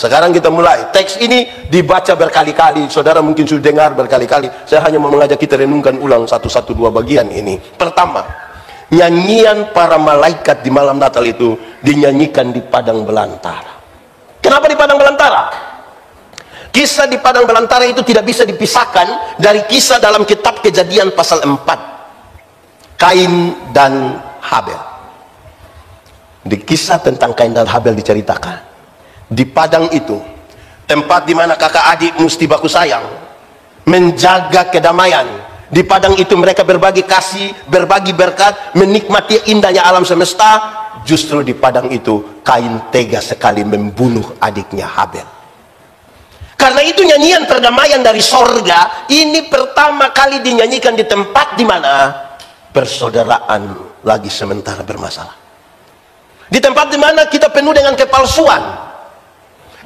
sekarang kita mulai. Teks ini dibaca berkali-kali, saudara mungkin sudah dengar berkali-kali. Saya hanya mau mengajak kita renungkan ulang satu dua bagian ini. Pertama, nyanyian para malaikat di malam Natal itu dinyanyikan di padang belantara. Kenapa di padang belantara? Kisah di padang belantara itu tidak bisa dipisahkan dari kisah dalam kitab Kejadian pasal 4, Kain dan Habel. Di kisah tentang Kain dan Habel diceritakan, di padang itu tempat di mana kakak adik mesti baku sayang, menjaga kedamaian. Di padang itu mereka berbagi kasih, berbagi berkat, menikmati indahnya alam semesta. Justru di padang itu Kain tega sekali membunuh adiknya Habel. Karena itu nyanyian perdamaian dari sorga ini pertama kali dinyanyikan di tempat di mana persaudaraan lagi sementara bermasalah. Di tempat di mana kita penuh dengan kepalsuan.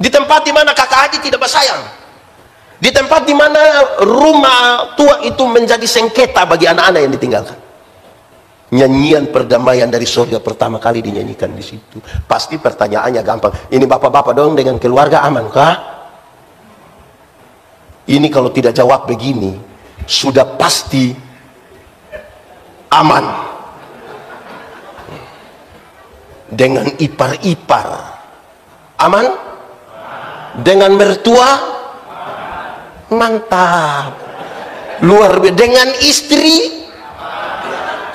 Di tempat di mana kakak adik tidak bersayang. Di tempat di mana rumah tua itu menjadi sengketa bagi anak-anak yang ditinggalkan. Nyanyian perdamaian dari surga pertama kali dinyanyikan di situ. Pasti pertanyaannya gampang. Ini bapak-bapak dong dengan keluarga aman kah? Ini kalau tidak jawab begini, sudah pasti aman. Dengan ipar-ipar aman, dengan mertua mantap, luar biasa. Dengan istri,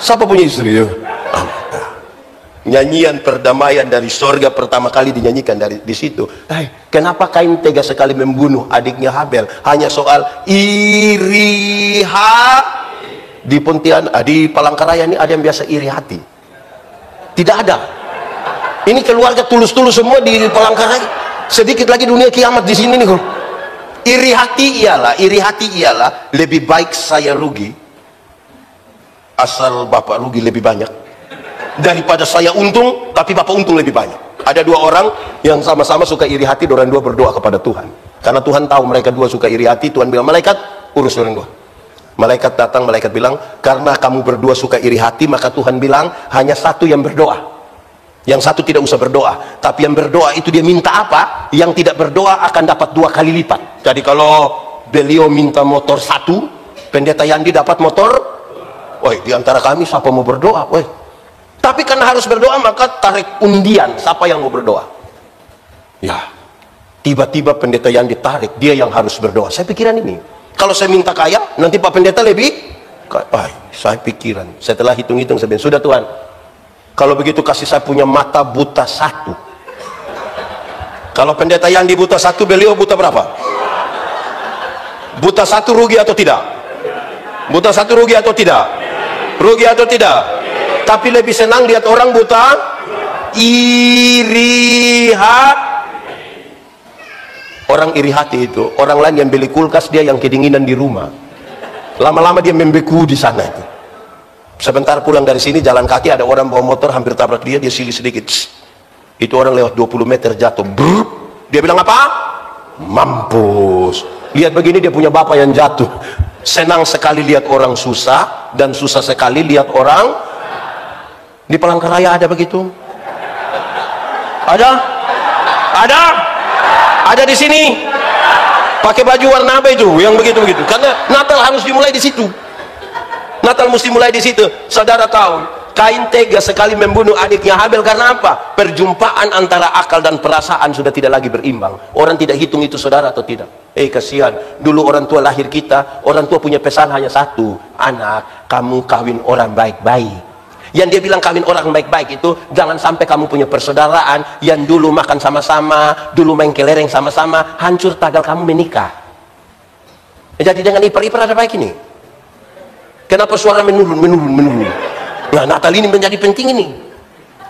siapa punya istri ya? Nyanyian perdamaian dari sorga pertama kali dinyanyikan di situ. Kenapa Kain tega sekali membunuh adiknya Habel? Hanya soal iri hati. Di Pontianak, di Palangkaraya ini ada yang biasa iri hati? Tidak ada. Ini keluarga tulus-tulus semua di Palangkaraya. Sedikit lagi dunia kiamat di sini nih kok. Iri hati ialah lebih baik saya rugi, asal bapak rugi lebih banyak, daripada saya untung tapi bapak untung lebih banyak. Ada dua orang yang sama-sama suka iri hati, orang dua berdoa kepada Tuhan. Karena Tuhan tahu mereka dua suka iri hati, Tuhan bilang, malaikat urus orang dua. Malaikat datang, malaikat bilang, karena kamu berdua suka iri hati, maka Tuhan bilang hanya satu yang berdoa. Yang satu tidak usah berdoa, tapi yang berdoa itu dia minta apa? Yang tidak berdoa akan dapat 2 kali lipat. Jadi kalau beliau minta motor 1, pendeta Yandi dapat motor. Woi, di antara kami siapa mau berdoa? Woi. Tapi karena harus berdoa maka tarik undian siapa yang mau berdoa. Ya, tiba-tiba pendeta Yandi tarik, dia yang harus berdoa. Saya pikiran ini, kalau saya minta kaya, nanti Pak Pendeta lebih. Saya pikiran, setelah hitung-hitung sebenarnya sudah Tuhan. Kalau begitu kasih saya punya mata buta 1. Kalau pendeta yang buta 1, beliau buta berapa? Buta 1 rugi atau tidak? Buta 1 rugi atau tidak? Rugi atau tidak? Tapi lebih senang lihat orang buta iri hati. Orang iri hati itu orang lain yang beli kulkas, dia yang kedinginan di rumah. Lama-lama dia membeku di sana itu. Sebentar pulang dari sini jalan kaki ada orang bawa motor hampir tabrak dia silih sedikit. Itu orang lewat 20 meter jatuh. Brrr. Dia bilang apa? Mampus. Lihat begini dia punya bapak yang jatuh. Senang sekali lihat orang susah dan susah sekali lihat orang. Di Palangkaraya ada begitu? Ada? Ada? Ada di sini? Pakai baju warna apa itu? Yang begitu-begitu. Karena Natal harus dimulai di situ. Natal mesti mulai di situ. Saudara tahu, Kain tega sekali membunuh adiknya Habel karena apa? Perjumpaan antara akal dan perasaan sudah tidak lagi berimbang. Orang tidak hitung itu saudara atau tidak. Kasihan. Dulu orang tua lahir kita, orang tua punya pesan hanya satu, anak, kamu kawin orang baik-baik. Yang dia bilang kawin orang baik-baik itu, jangan sampai kamu punya persaudaraan yang dulu makan sama-sama, dulu main kelereng sama-sama, hancur tagal kamu menikah. Jadi dengan ipar-ipar ada baik ini. Kenapa suara menurun? Nah, Natal ini menjadi penting ini.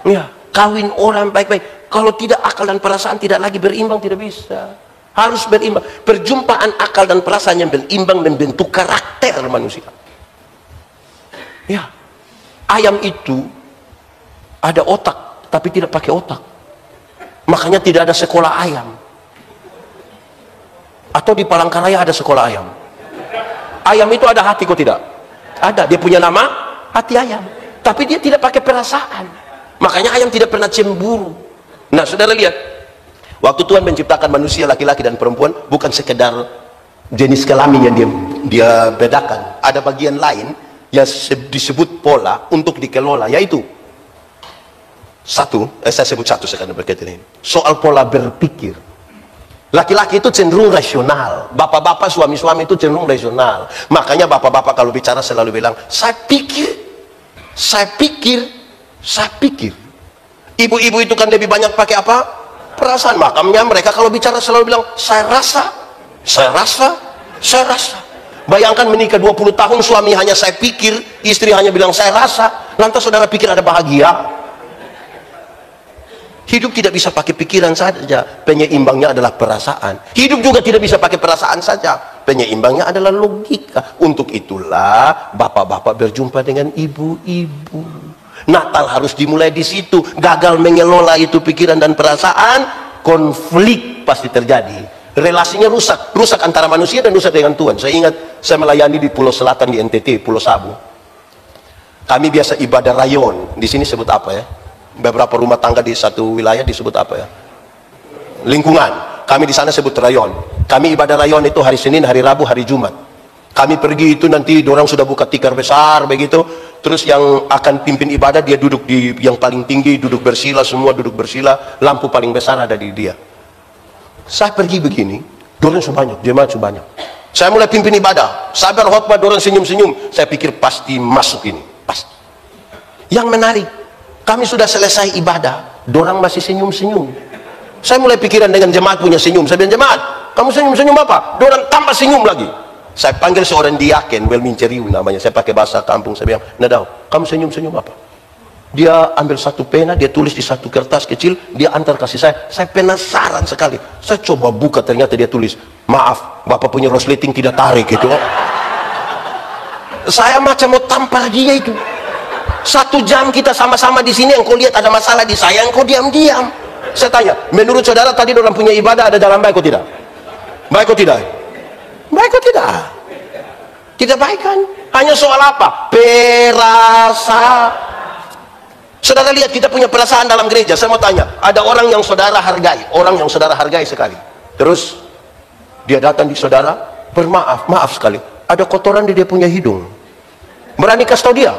Ya, kawin orang baik-baik. Kalau tidak akal dan perasaan tidak lagi berimbang, tidak bisa. Harus berimbang. Perjumpaan akal dan perasaan yang berimbang membentuk karakter manusia. Ya, ayam itu ada otak, tapi tidak pakai otak. Makanya tidak ada sekolah ayam. Atau di Palangkaraya ada sekolah ayam. Ayam itu ada hati kok tidak? Ada, dia punya nama hati ayam, tapi dia tidak pakai perasaan. Makanya ayam tidak pernah cemburu. Nah, saudara lihat, Waktu Tuhan menciptakan manusia laki-laki dan perempuan, bukan sekedar jenis kelamin yang dia bedakan. Ada bagian lain yang disebut pola untuk dikelola, yaitu saya sebut satu sekarang berkaitan ini. Soal pola berpikir. Laki-laki itu cenderung rasional. Bapak-bapak, suami-suami itu cenderung rasional. Makanya bapak-bapak kalau bicara selalu bilang, saya pikir. Ibu-ibu itu kan lebih banyak pakai apa? Perasaan. Makanya mereka kalau bicara selalu bilang, saya rasa. Bayangkan menikah 20 tahun, suami hanya saya pikir, istri hanya bilang saya rasa. Lantas saudara pikir ada bahagia? Hidup tidak bisa pakai pikiran saja, penyeimbangnya adalah perasaan. Hidup juga tidak bisa pakai perasaan saja, penyeimbangnya adalah logika. Untuk itulah bapak-bapak berjumpa dengan ibu-ibu. Natal harus dimulai di situ. Gagal mengelola itu pikiran dan perasaan, konflik pasti terjadi. Relasinya rusak antara manusia dan rusak dengan Tuhan. Saya ingat saya melayani di Pulau Selatan di NTT, Pulau Sabu. Kami biasa ibadah rayon. Di sini sebut apa ya? Beberapa rumah tangga di satu wilayah disebut apa ya? Lingkungan. Kami di sana sebut rayon. Kami ibadah rayon itu hari Senin, hari Rabu, hari Jumat. Kami pergi itu nanti orang sudah buka tikar besar begitu. Terus yang akan pimpin ibadah dia duduk di yang paling tinggi, duduk bersila, semua duduk bersila. Lampu paling besar ada di dia. Saya pergi begini, orang sebanyak, jemaat sebanyak. Saya mulai pimpin ibadah. Saya berkhotbah, orang senyum-senyum. Saya pikir pasti masuk ini, pasti. Yang menarik, kami sudah selesai ibadah, dorang masih senyum-senyum. Saya mulai pikiran dengan jemaat punya senyum. Saya bilang, jemaat, kamu senyum-senyum apa? Dorang tambah senyum lagi. Saya panggil seorang diaken, Welminceriu namanya. Saya pakai bahasa kampung. Saya bilang, Nadau, kamu senyum-senyum apa? Dia ambil satu pena, dia tulis di satu kertas kecil, dia antar kasih saya. Saya penasaran sekali. Saya coba buka, ternyata dia tulis, maaf, bapak punya resleting tidak tarik gitu. Saya macam mau tampar dia itu. 1 jam kita sama-sama di sini, engkau lihat ada masalah di saya, engkau diam-diam. Saya tanya, menurut saudara tadi orang punya ibadah ada jalan baik atau tidak? Baik atau tidak? Baik atau tidak? Tidak baik kan? Hanya soal apa? Perasaan. Saudara lihat kita punya perasaan dalam gereja. Saya mau tanya, ada orang yang saudara hargai, orang yang saudara hargai sekali. Terus dia datang di saudara, bermaaf, maaf sekali. Ada kotoran di dia punya hidung. Berani kasih tahu dia?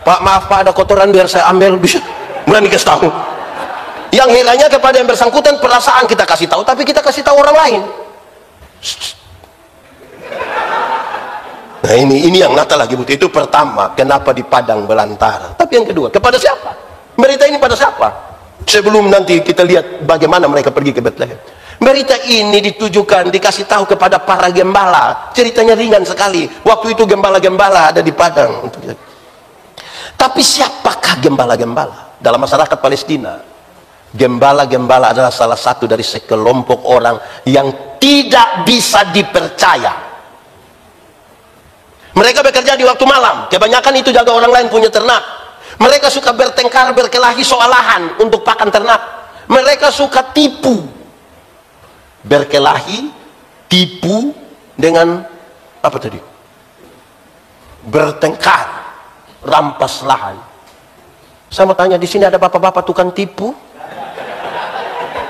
Pak, maaf Pak, ada kotoran, biar saya ambil. Bisa? Berani kasih tahu? Yang herannya kepada yang bersangkutan, perasaan kita kasih tahu, tapi kita kasih tahu orang lain. Nah ini yang Natal lagi butuh. Itu pertama, kenapa di padang belantara. Tapi yang kedua, kepada siapa? Berita ini pada siapa? Sebelum nanti kita lihat bagaimana mereka pergi ke Bethlehem. Berita ini ditujukan, dikasih tahu kepada para gembala. Ceritanya ringan sekali. Waktu itu gembala-gembala ada di padang. Tapi siapakah gembala-gembala? Dalam masyarakat Palestina, gembala-gembala adalah salah satu dari sekelompok orang yang tidak bisa dipercaya. Mereka bekerja di waktu malam. Kebanyakan itu jaga orang lain punya ternak. Mereka suka bertengkar, berkelahi soal lahan untuk pakan ternak. Mereka suka tipu. Berkelahi, tipu dengan apa tadi? Bertengkar, rampas lahan. Saya mau tanya, di sini ada bapak-bapak tukang tipu?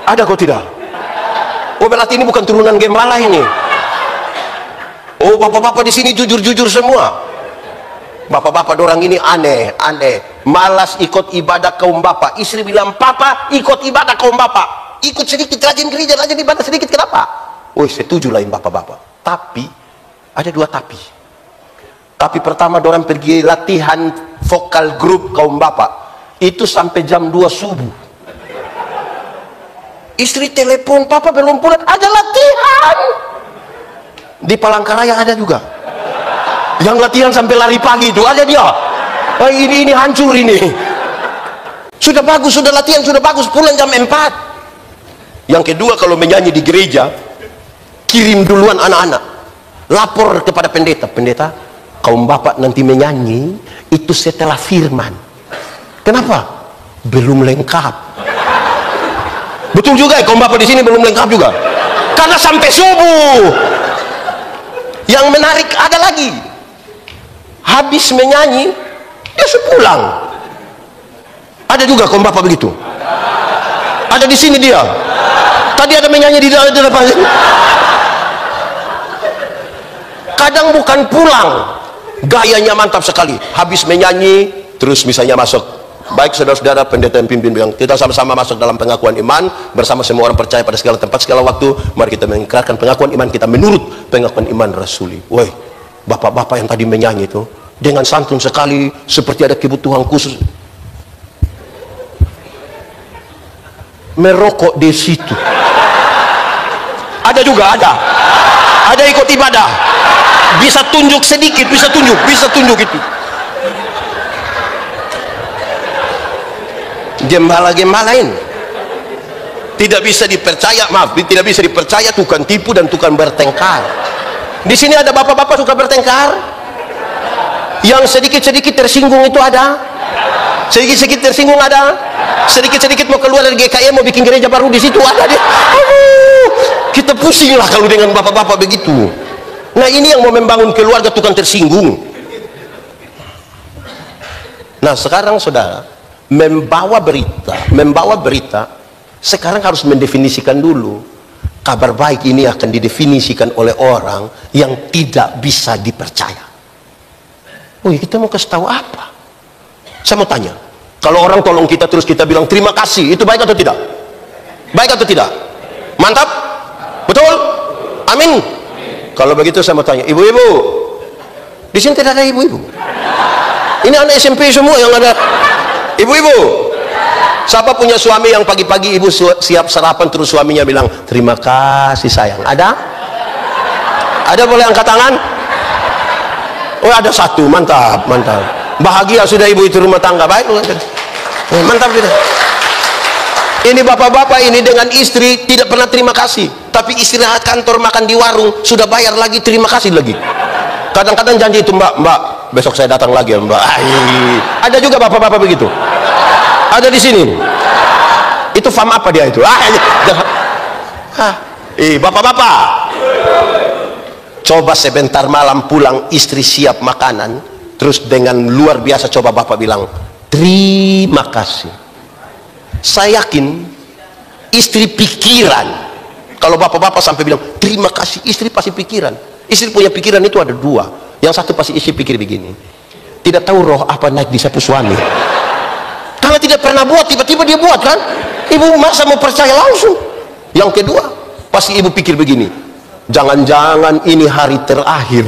Ada kok tidak? Oh, berarti ini bukan turunan gembala ini. Oh, bapak-bapak di sini jujur-jujur semua. Bapak-bapak dorang ini aneh. Malas ikut ibadah kaum bapak. Istri bilang, papa ikut ibadah kaum bapak. Ikut sedikit, rajin gereja, rajin ibadah sedikit. Kenapa? Oh, setuju lain bapak-bapak. Tapi, ada 2 tapi. Tapi pertama, dorang pergi latihan vokal grup kaum bapak. Itu sampai jam 2 subuh. Istri telepon, papa belum pulang, ada latihan. Di Palangkaraya ada juga yang latihan sampai lari pagi, itu ada dia. Ini hancur ini. Sudah bagus, sudah latihan, sudah bagus, pulang jam 4. Yang kedua, kalau menyanyi di gereja, kirim duluan anak-anak, lapor kepada pendeta. Pendeta, kaum bapak nanti menyanyi itu setelah firman. Kenapa? Belum lengkap. Betul juga ya, kaum bapak di sini belum lengkap juga, karena sampai subuh. Yang menarik ada lagi, habis menyanyi dia pulang. Ada juga kaum bapak begitu. Ada di sini dia. Tadi ada menyanyi di depan. Kadang bukan pulang, gayanya mantap sekali. Habis menyanyi, terus misalnya masuk. Baik saudara-saudara, pendeta yang pimpin bilang, kita sama-sama masuk dalam pengakuan iman bersama semua orang percaya pada segala tempat, segala waktu. Mari kita mengikrarkan pengakuan iman kita menurut pengakuan iman rasuli. Woi, bapak-bapak yang tadi menyanyi itu dengan santun sekali, seperti ada kebutuhan khusus. Merokok di situ. Ada juga, ada ikut ibadah. Bisa tunjuk sedikit, bisa tunjuk itu. Gembala-gembalain. Tidak bisa dipercaya, maaf, tidak bisa dipercaya, tukang tipu dan tukang bertengkar. Di sini ada bapak-bapak suka bertengkar. Yang sedikit-sedikit tersinggung itu ada. Sedikit-sedikit tersinggung ada. Sedikit-sedikit mau keluar dari GKM, mau bikin gereja baru di situ ada dia. Aduh, kita pusing lah kalau dengan bapak-bapak begitu. Nah, ini yang mau membangun keluarga tukang tersinggung. Nah, sekarang saudara, membawa berita sekarang harus mendefinisikan dulu. Kabar baik ini akan didefinisikan oleh orang yang tidak bisa dipercaya. Oh, kita mau kasih tahu apa? Saya mau tanya, kalau orang tolong kita terus kita bilang terima kasih, itu baik atau tidak? Baik atau tidak? Mantap? Betul? Amin. Kalau begitu saya mau tanya, ibu-ibu, di sini tidak ada ibu-ibu. Ini anak SMP semua yang ada. Ibu-ibu, siapa punya suami yang pagi-pagi ibu siap sarapan terus suaminya bilang terima kasih sayang? Ada? Ada, boleh angkat tangan? Oh, ada satu, mantap. Bahagia sudah ibu itu rumah tangga, baik, mantap sudah. Ini bapak-bapak ini dengan istri tidak pernah terima kasih, tapi istirahat kantor makan di warung sudah bayar lagi, terima kasih lagi. Kadang-kadang janji itu, mbak besok saya datang lagi ya mbak. Ada juga bapak-bapak begitu, ada di sini. Itu fam apa dia itu? Bapak-bapak, coba sebentar malam pulang istri siap makanan, terus dengan luar biasa coba bapak bilang terima kasih. Saya yakin istri pikiran. Kalau bapak-bapak sampai bilang terima kasih, istri pasti pikiran. Istri punya pikiran itu ada dua. Yang satu pasti istri pikir begini, tidak tahu roh apa naik di sapu suami. Karena tidak pernah buat, tiba-tiba dia buat kan. Ibu masa mau percaya langsung. Yang kedua pasti ibu pikir begini, jangan-jangan ini hari terakhir.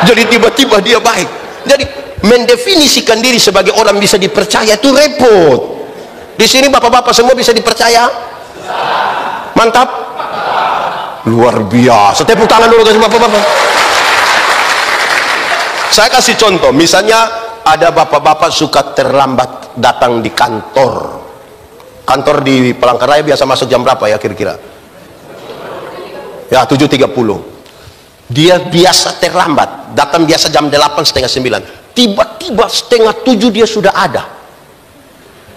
Jadi tiba-tiba dia baik. Jadi mendefinisikan diri sebagai orang bisa dipercaya itu repot. Di sini bapak-bapak semua bisa dipercaya? Mantap? Luar biasa. Tepuk tangan dulu kasih bapak-bapak. Saya kasih contoh, misalnya ada bapak-bapak suka terlambat datang di kantor. Kantor di Palangkaraya biasa masuk jam berapa ya kira-kira? Ya 7.30. Dia biasa terlambat, datang biasa jam 8 setengah 9. Tiba-tiba setengah 7 dia sudah ada.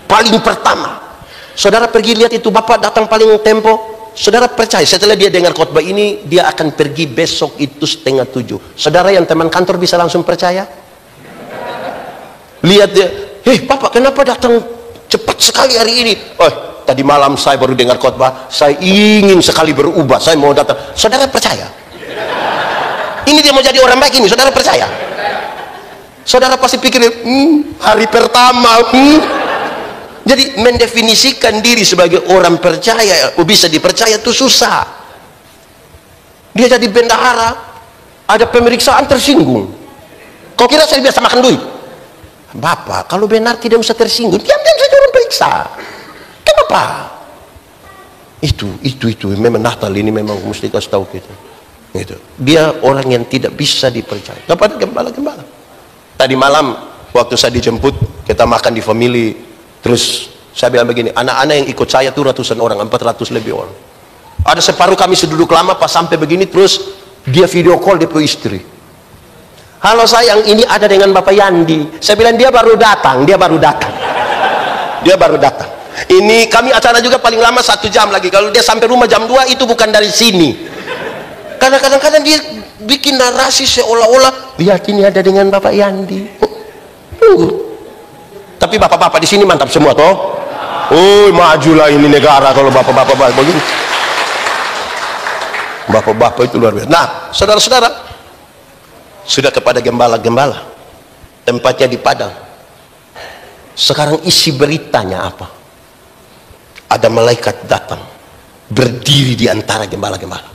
Paling pertama, saudara pergi lihat itu bapak datang paling tempo, saudara percaya setelah dia dengar khotbah ini dia akan pergi besok itu setengah 7. Saudara yang teman kantor bisa langsung percaya? Lihat dia, bapak kenapa datang cepat sekali hari ini? Oh, tadi malam saya baru dengar khotbah, saya ingin sekali berubah, saya mau datang. Saudara percaya? Ini dia mau jadi orang baik ini, saudara percaya? Saudara pasti pikir hari pertama. Jadi mendefinisikan diri sebagai orang percaya, bisa dipercaya itu susah. Dia jadi bendahara, ada pemeriksaan tersinggung. Kau kira saya biasa makan duit? Bapak, kalau benar tidak bisa tersinggung, diam-diam saja orang periksa. Kenapa? Itu memang Natal ini memang mesti kasih tahu kita. Gitu. Dia orang yang tidak bisa dipercaya. Kepada gembala-gembala. Tadi malam waktu saya dijemput, kita makan di family. Terus saya bilang begini, anak-anak yang ikut saya tuh ratusan orang, 400 lebih orang. Ada separuh kami seduduk lama, pas sampai begini terus dia video call dia ke istri. Halo sayang, ini ada dengan Bapak Yandi. Saya bilang dia baru datang. Ini kami acara juga paling lama 1 jam lagi. Kalau dia sampai rumah jam 2 itu bukan dari sini. Karena kadang-kadang dia bikin narasi seolah-olah lihat ini ada dengan Bapak Yandi. Tapi bapak-bapak di sini mantap semua toh. Oh, majulah ini negara kalau bapak-bapak begini. Bapak-bapak itu luar biasa. Nah, saudara-saudara, sudah kepada gembala-gembala, tempatnya di padang. Sekarang isi beritanya apa? Ada malaikat datang, berdiri di antara gembala-gembala.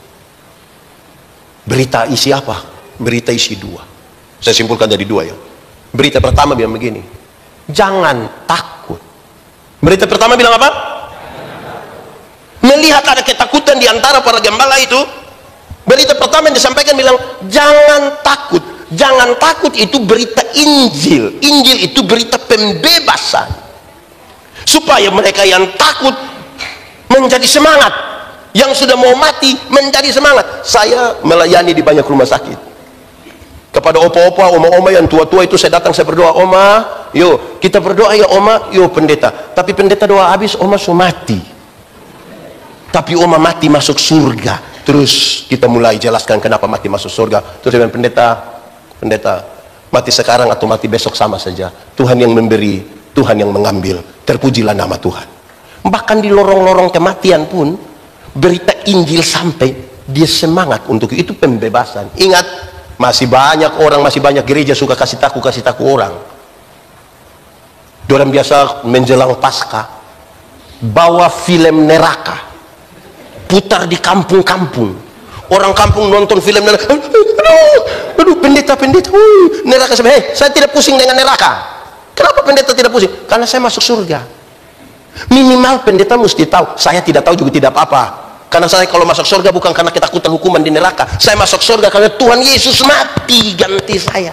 Berita isi apa? Berita isi dua. Saya simpulkan dari dua ya. Berita pertama bilang begini, jangan takut. Berita pertama bilang apa? Melihat ada ketakutan di antara para gembala itu, berita pertama yang disampaikan bilang, jangan takut. Jangan takut itu berita Injil. Injil itu berita pembebasan. Supaya mereka yang takut menjadi semangat. Yang sudah mau mati menjadi semangat. Saya melayani di banyak rumah sakit. Kepada opa-opa, oma-oma yang tua-tua itu saya datang, saya berdoa, oma, yuk kita berdoa ya oma, yuk pendeta. Tapi pendeta doa habis, oma sudah mati. Tapi oma mati masuk surga. Terus kita mulai jelaskan kenapa mati masuk surga. Terus saya bilang, pendeta, mati sekarang atau mati besok sama saja. Tuhan yang memberi, Tuhan yang mengambil. Terpujilah nama Tuhan. Bahkan di lorong-lorong kematian pun, berita Injil sampai, dia semangat untuk itu pembebasan. Ingat, masih banyak orang, masih banyak gereja suka kasih taku orang. Dorang biasa menjelang Paskah bawa film neraka, putar di kampung-kampung. Orang kampung nonton film neraka, aduh pendeta, neraka. Saya tidak pusing dengan neraka. Kenapa pendeta tidak pusing? Karena saya masuk surga. Minimal pendeta mesti tahu, saya tidak tahu juga tidak apa-apa. Karena saya kalau masuk surga bukan karena ketakutan hukuman di neraka. Saya masuk surga karena Tuhan Yesus mati ganti saya.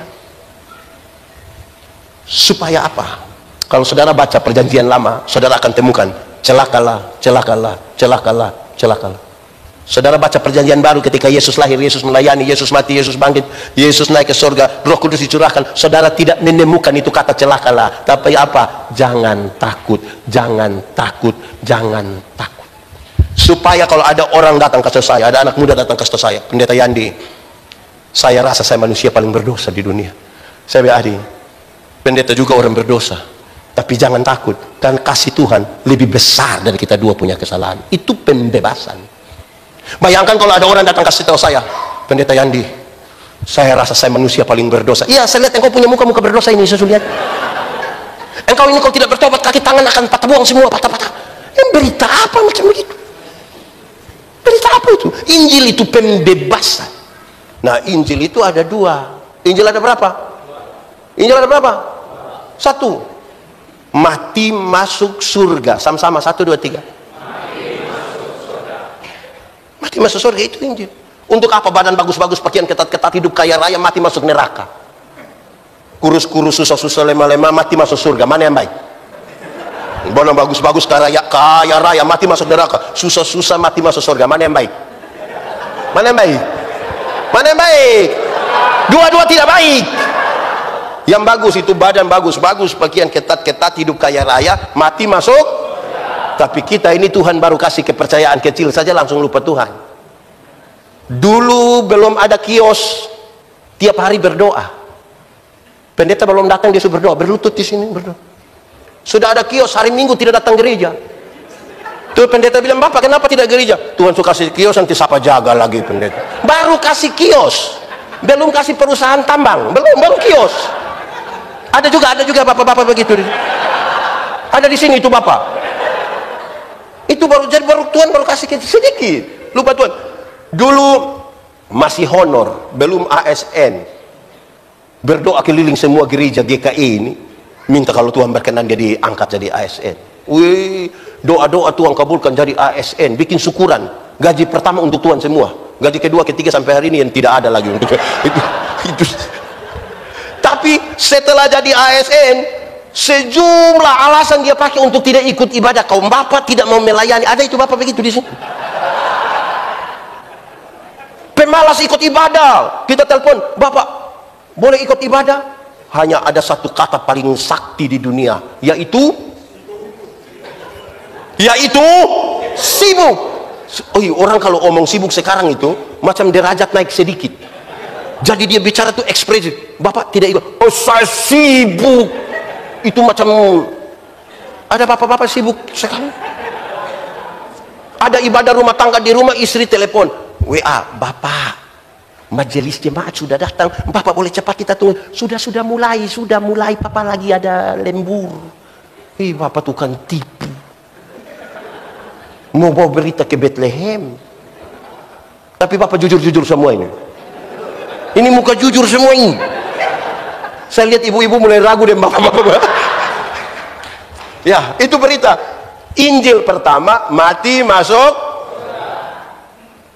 Supaya apa? Kalau saudara baca perjanjian lama, saudara akan temukan celakalah. Saudara baca perjanjian baru ketika Yesus lahir, Yesus melayani, Yesus mati, Yesus bangkit, Yesus naik ke surga, Roh Kudus dicurahkan. Saudara tidak menemukan itu kata celakalah. Tapi apa? Jangan takut. Supaya kalau ada orang datang ke saya, ada anak muda datang ke saya, pendeta Yandi, saya rasa saya manusia paling berdosa di dunia. Saya bilang, Adi, pendeta juga orang berdosa, tapi jangan takut, dan kasih Tuhan lebih besar dari kita dua punya kesalahan. Itu pembebasan. Bayangkan kalau ada orang datang kasih tahu saya, pendeta Yandi, saya rasa saya manusia paling berdosa. Iya, saya lihat engkau punya muka berdosa ini, saya sudah lihat. Engkau ini kalau tidak bertobat, kaki tangan akan patah buang semua, patah-patah. Yang berita apa macam begitu? Berita apa itu? Injil itu pembebasan. Nah, Injil itu ada dua. Injil ada berapa? Injil ada berapa? Satu. Mati masuk surga. Sama-sama, 1, 2, 3. Mati masuk surga itu Injil. Untuk apa badan bagus-bagus, pakaian ketat-ketat, hidup kaya raya, mati masuk neraka? Kurus-kurus, susah-susah, lemah-lemah, mati masuk surga. Mana yang baik? Badan bagus-bagus, kaya raya, mati masuk neraka. Susah-susah, mati masuk surga. Mana yang baik? Mana yang baik? Mana yang baik? Dua-dua tidak baik. Yang bagus itu badan bagus-bagus, pakaian ketat-ketat, hidup kaya raya, mati masuk. Tapi kita ini Tuhan baru kasih kepercayaan kecil saja langsung lupa Tuhan. Dulu belum ada kios, tiap hari berdoa. Pendeta belum datang, dia sudah berdoa, berlutut di sini berdoa. Sudah ada kios, hari Minggu tidak datang gereja. Tuh pendeta bilang, Bapak kenapa tidak gereja? Tuhan suka kasih kios, nanti siapa jaga lagi pendeta. Baru kasih kios, belum kasih perusahaan tambang, baru kios. Ada juga bapak-bapak begitu. Ada di sini itu bapak. Itu baru Tuhan baru kasih sedikit. Lupa Tuhan. Dulu masih honor, belum ASN. Berdoa keliling semua gereja GKI ini, minta kalau Tuhan berkenan dia diangkat jadi ASN. Wih, doa-doa Tuhan kabulkan jadi ASN, bikin syukuran. Gaji pertama untuk Tuhan semua. Gaji kedua, ketiga sampai hari ini yang tidak ada lagi untuk itu. Tapi setelah jadi ASN, sejumlah alasan dia pakai untuk tidak ikut ibadah. Kaum bapak tidak mau melayani. Ada itu bapak begitu di sini. Pemalas ikut ibadah. Kita telepon, Bapak boleh ikut ibadah? Hanya ada satu kata paling sakti di dunia, yaitu sibuk. Oh, orang kalau omong sibuk sekarang itu macam derajat naik sedikit. Jadi dia bicara tuh ekspresif. Bapak tidak ikut. Oh, saya sibuk. Itu macam Ada bapak-bapak sibuk sekali. Ada ibadah rumah tangga di rumah, istri telepon, WA, bapak, majelis jemaat sudah datang, bapak boleh cepat kita tunggu. Sudah mulai, papa lagi ada lembur. Bapak tukang tipu. Mau bawa berita ke Bethlehem. Tapi bapak jujur-jujur semua ini. Ini muka jujur semua ini. Saya lihat ibu-ibu mulai ragu deh bapak-bapak. Ya, itu berita. Injil pertama, mati masuk.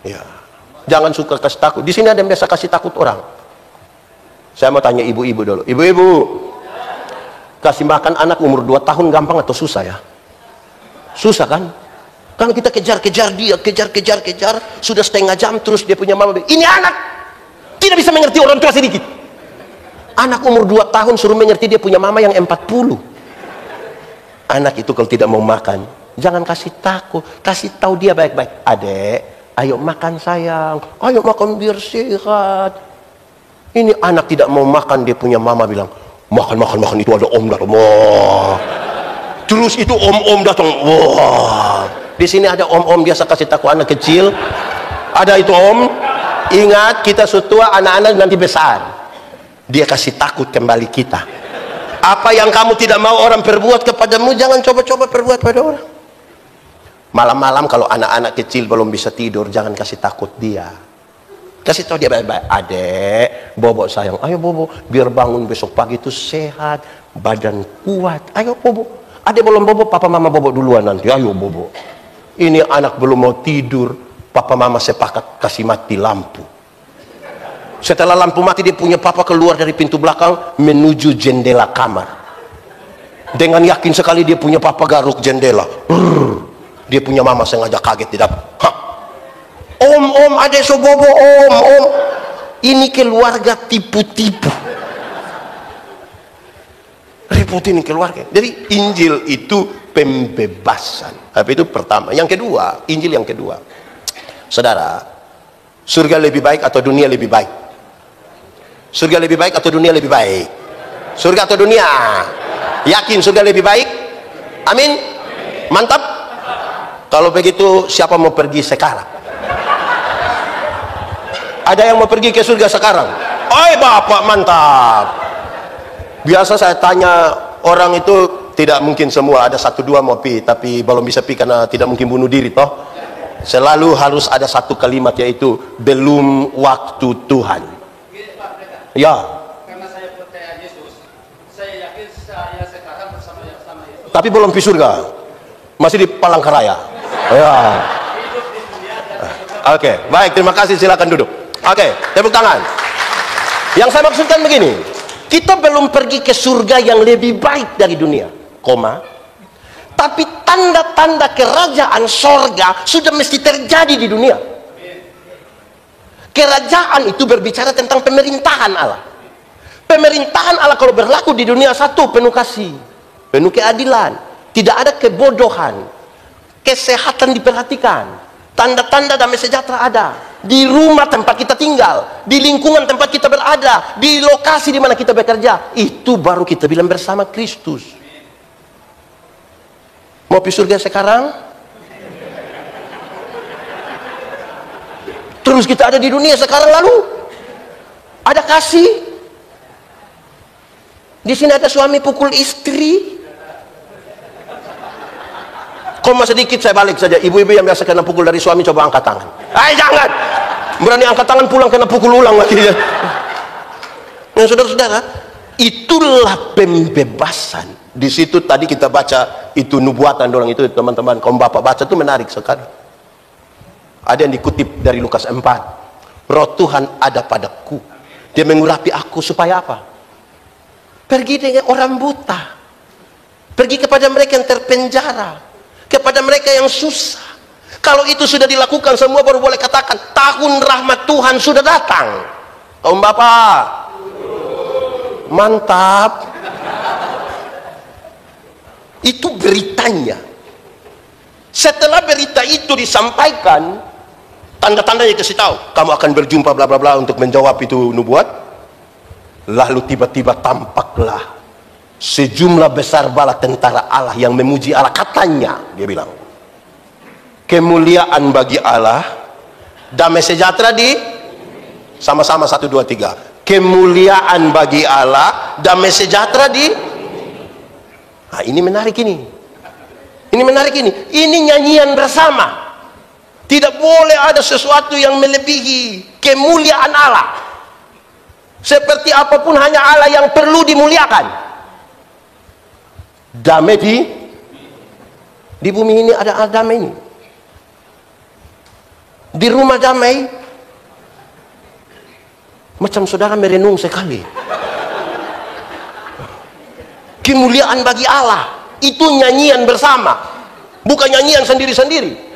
Ya. Jangan suka kasih takut. Di sini ada yang biasa kasih takut orang. Saya mau tanya ibu-ibu dulu. Ibu-ibu, kasih makan anak umur 2 tahun gampang atau susah ya? Susah kan? Kan kita kejar-kejar dia, kejar, sudah setengah jam terus dia punya mama. Ini anak tidak bisa mengerti orang tua sedikit. Anak umur 2 tahun suruh mengerti dia punya mama yang 40. Anak itu kalau tidak mau makan, jangan kasih takut, kasih tahu dia baik-baik. Adek, ayo makan sayang, ayo makan biar sehat. Ini anak tidak mau makan, dia punya mama bilang, makan itu ada om datang. Wah. Terus itu om datang. Wah. Di sini ada om biasa kasih takut anak kecil. Ada itu om. Ingat kita sutua anak-anak nanti besar. Dia kasih takut kembali kita. Apa yang kamu tidak mau orang perbuat kepadamu, jangan coba-coba perbuat pada orang. Malam-malam kalau anak-anak kecil belum bisa tidur, jangan kasih takut dia. Kasih tahu dia baik-baik. Adek, bobo sayang, ayo bobo, biar bangun besok pagi itu sehat, badan kuat. Ayo bobo. Adek belum bobo, papa mama bobo duluan nanti. Ayo bobo. Ini anak belum mau tidur, papa mama sepakat kasih mati lampu. Setelah lampu mati, dia punya papa keluar dari pintu belakang menuju jendela kamar. Dengan yakin sekali dia punya papa garuk jendela. Dia punya mama sengaja kaget tidak. Om, adek so bobo, om. Ini keluarga tipu-tipu. Repotin keluarga. Jadi Injil itu pembebasan. Tapi itu pertama. Yang kedua, Injil yang kedua. Saudara, surga lebih baik atau dunia lebih baik? Surga lebih baik atau dunia lebih baik? Surga atau dunia? Yakin surga lebih baik? Amin? Mantap? Kalau begitu siapa mau pergi sekarang? Ada yang mau pergi ke surga sekarang? Oi bapak, mantap. Biasa saya tanya orang itu, tidak mungkin semua, ada 1-2 mau pi, tapi belum bisa pi karena tidak mungkin bunuh diri toh. Selalu harus ada satu kalimat, yaitu belum waktu Tuhan. Ya. Karena saya percaya Yesus, saya yakin saya sekarang bersama Yesus. Tapi belum pi surga, masih di Palangkaraya. Ya. Oke, baik, terima kasih, silakan duduk. Oke, tepuk tangan. Yang saya maksudkan begini, kita belum pergi ke surga yang lebih baik dari dunia, tapi tanda-tanda kerajaan sorga sudah mesti terjadi di dunia. Kerajaan itu berbicara tentang pemerintahan Allah. Pemerintahan Allah kalau berlaku di dunia, satu, penuh kasih, penuh keadilan, tidak ada kebodohan, kesehatan diperhatikan, tanda-tanda damai sejahtera ada di rumah tempat kita tinggal, di lingkungan tempat kita berada, di lokasi di mana kita bekerja. Itu baru kita bilang bersama Kristus. Mau pergi surga sekarang? Terus kita ada di dunia sekarang, lalu ada kasih. Di sini ada suami pukul istri. Koma sedikit saya balik saja. Ibu-ibu yang biasa kena pukul dari suami, coba angkat tangan. Jangan. Berani angkat tangan pulang kena pukul ulang lagi. Nah, saudara-saudara, itulah pembebasan. Di situ tadi kita baca itu nubuatan orang itu, teman-teman, kaum bapak baca itu menarik sekali. Ada yang dikutip dari Lukas 4. Roh Tuhan ada padaku. Dia mengurapi aku supaya apa? Pergi dengan orang buta. Pergi kepada mereka yang terpenjara. Kepada mereka yang susah. Kalau itu sudah dilakukan semua, baru boleh katakan tahun rahmat Tuhan sudah datang. Kaum bapak, mantap. Itu beritanya. Setelah berita itu disampaikan, tanda-tandanya kasih tahu, kamu akan berjumpa bla bla bla untuk menjawab itu nubuat. Lalu tiba-tiba tampaklah sejumlah besar bala tentara Allah yang memuji Allah. Katanya, dia bilang, kemuliaan bagi Allah, damai sejahtera di sama-sama 1, 2, 3. Kemuliaan bagi Allah, damai sejahtera di. Nah, ini menarik ini. Ini menarik ini. Ini nyanyian bersama. Tidak boleh ada sesuatu yang melebihi kemuliaan Allah. Seperti apapun hanya Allah yang perlu dimuliakan. Damai di bumi ini ada damai ini. Di rumah damai, macam saudara merenung sekali. Kemuliaan bagi Allah, itu nyanyian bersama, bukan nyanyian sendiri-sendiri.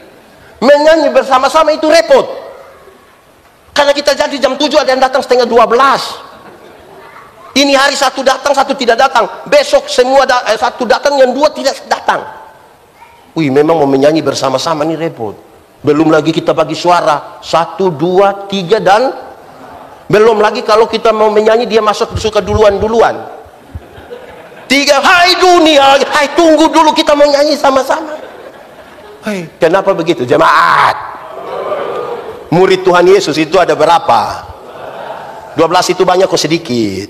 Menyanyi bersama-sama itu repot, karena kita jadi jam 7, ada yang datang setengah 12. Ini hari satu datang, satu tidak datang. Besok semua satu datang, yang 2 tidak datang. Wih, memang mau menyanyi bersama-sama ini repot. Belum lagi kita bagi suara 1, 2, 3 dan belum lagi kalau kita mau menyanyi dia masuk suka duluan. 3, hai dunia, hai tunggu dulu, kita mau nyanyi sama-sama. Hai, kenapa begitu jemaat? Murid Tuhan Yesus itu ada berapa? 12 itu banyak kok sedikit.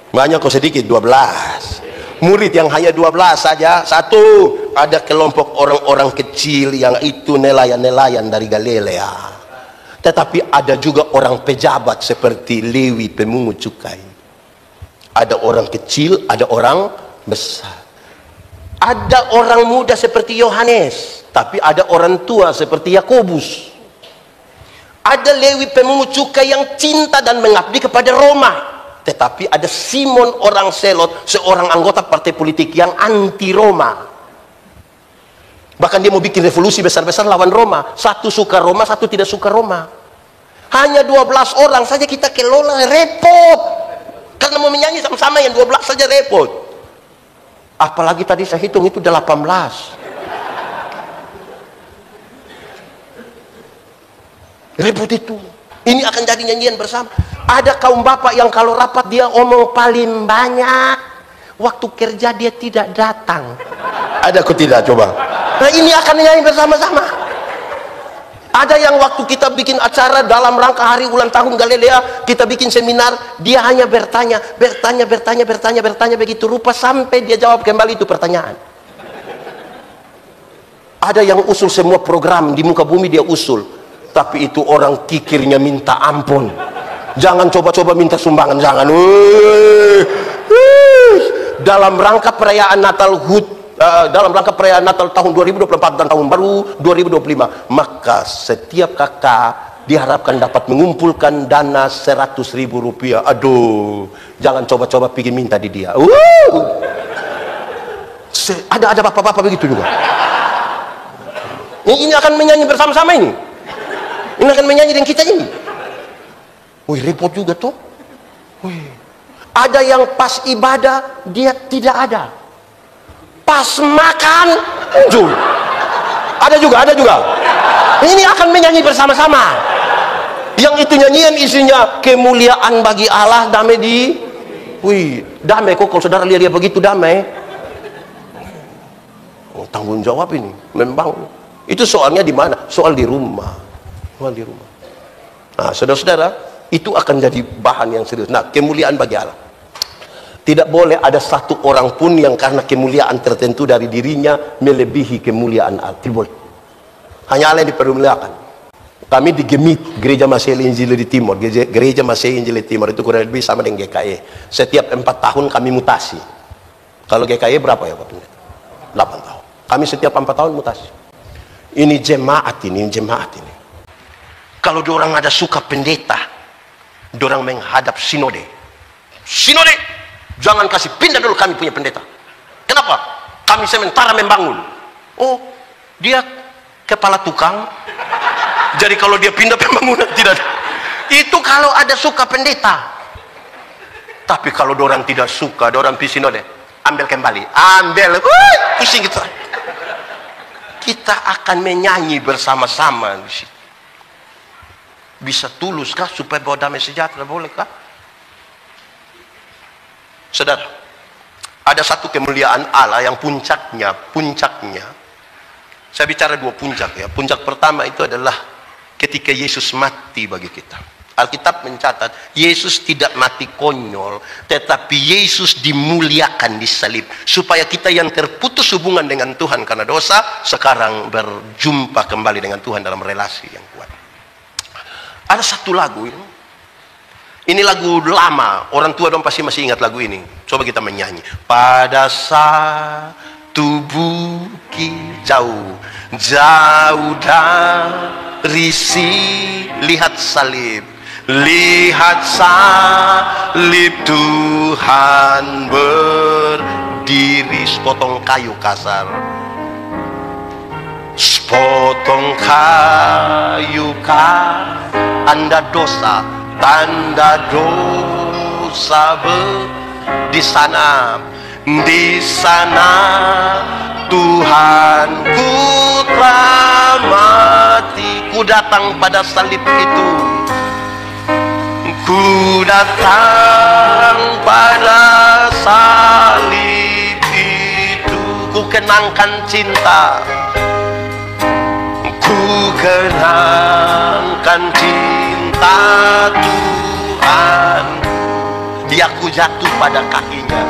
Banyak kok sedikit, 12. Murid yang hanya 12 saja. 1, ada kelompok orang-orang kecil yang itu nelayan-nelayan dari Galilea. Tetapi ada juga orang pejabat seperti Lewi pemungut cukai. Ada orang kecil, ada orang besar. Ada orang muda seperti Yohanes, tapi ada orang tua seperti Yakobus. Ada Lewi pemungut cukai yang cinta dan mengabdi kepada Roma, tetapi ada Simon orang Selot, seorang anggota partai politik yang anti Roma. Bahkan dia mau bikin revolusi besar-besar lawan Roma. 1 suka Roma, 1 tidak suka Roma. Hanya 12 orang saja kita kelola, repot. Karena mau menyanyi sama-sama yang 12 saja repot. Apalagi tadi saya hitung itu 18. Repot itu. Ini akan jadi nyanyian bersama. Ada kaum bapak yang kalau rapat dia omong paling banyak, waktu kerja dia tidak datang. Ada kok tidak coba? Nah, ini akan nyanyi bersama-sama. Ada yang waktu kita bikin acara dalam rangka hari ulang tahun Galilea, kita bikin seminar, dia hanya bertanya begitu rupa sampai dia jawab kembali itu pertanyaan. Ada yang usul semua program di muka bumi, dia usul, tapi itu orang kikirnya minta ampun. Jangan coba-coba minta sumbangan, jangan. Dalam rangka perayaan Natal dalam rangka perayaan Natal tahun 2024 dan tahun baru 2025, maka setiap kakak diharapkan dapat mengumpulkan dana 100.000 rupiah. Aduh, jangan coba-coba pikir minta di dia. Ada bapak-bapak begitu juga. Ini akan menyanyi bersama-sama ini. Ini akan menyanyi dengan kita ini. Wih, repot juga tuh. Wih. Ada yang pas ibadah dia tidak ada. Pas makan muncul. Ada juga. Ini akan menyanyi bersama-sama. Yang itu nyanyian isinya kemuliaan bagi Allah, damai di. Wih, damai kok kalau saudara lihat dia begitu damai. Oh, tanggung jawab ini memang. Itu soalnya di mana? Soal di rumah. Nah, saudara-saudara, itu akan jadi bahan yang serius. Nah, kemuliaan bagi Allah. Tidak boleh ada satu orang pun yang karena kemuliaan tertentu dari dirinya melebihi kemuliaan Allah. Tidak boleh. Hanya Allah yang dipermuliakan. Kami di GEMIT, Gereja Masehi Injili di Timur. Gereja Masehi Injili Timur itu kurang lebih sama dengan GKI. Setiap 4 tahun kami mutasi. Kalau GKI berapa ya Pak Pendeta? 8 tahun. Kami setiap 4 tahun mutasi. Ini jemaat ini. Kalau diorang ada suka pendeta, diorang menghadap sinode. Jangan kasih pindah dulu kami punya pendeta. Kenapa? Kami sementara membangun. Oh, dia kepala tukang. Jadi kalau dia pindah pembangunan tidak. Itu kalau ada suka pendeta. Tapi kalau orang tidak suka, orang pisinode, ambil kembali. Pusing kita. Kita akan menyanyi bersama-sama di situ. Bisa tuluskah supaya bawa damai sejahtera, bolehkah? Saudara, Ada satu kemuliaan Allah yang puncaknya, saya bicara dua puncak ya. Puncak pertama itu adalah ketika Yesus mati bagi kita. Alkitab mencatat, Yesus tidak mati konyol, tetapi Yesus dimuliakan di salib. Supaya kita yang terputus hubungan dengan Tuhan karena dosa, sekarang berjumpa kembali dengan Tuhan dalam relasi yang kuat. Ada satu lagu ini lagu lama, orang tua dong pasti masih ingat lagu ini. Coba kita menyanyi. Pada satu bukit jauh dari lihat salib. Lihat salib Tuhan berdiri. Sepotong kayu kasar, sepotong kayu kasar, tanda dosa di sana Tuhan ku telah mati. Ku datang pada salib itu, ku datang pada salib itu. Ku kenangkan cinta, ku kenangkan cinta Tuhan. Ya ku jatuh pada kakinya,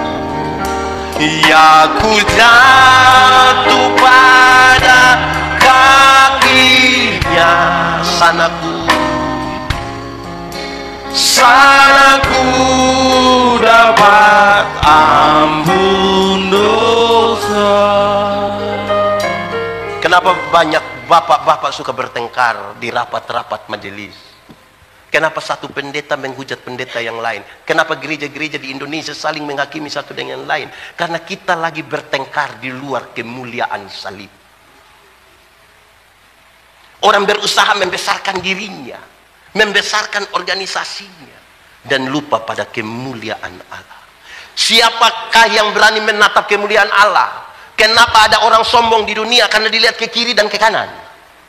ya ku jatuh pada kakinya. Sanaku dapat ampun dosa. Kenapa banyak bapak-bapak suka bertengkar di rapat-rapat majelis? Kenapa satu pendeta menghujat pendeta yang lain? Kenapa gereja-gereja di Indonesia saling menghakimi satu dengan yang lain? Karena kita lagi bertengkar di luar kemuliaan salib. Orang berusaha membesarkan dirinya, membesarkan organisasinya, dan lupa pada kemuliaan Allah. Siapakah yang berani menatap kemuliaan Allah? Kenapa ada orang sombong di dunia? Karena dilihat ke kiri dan ke kanan.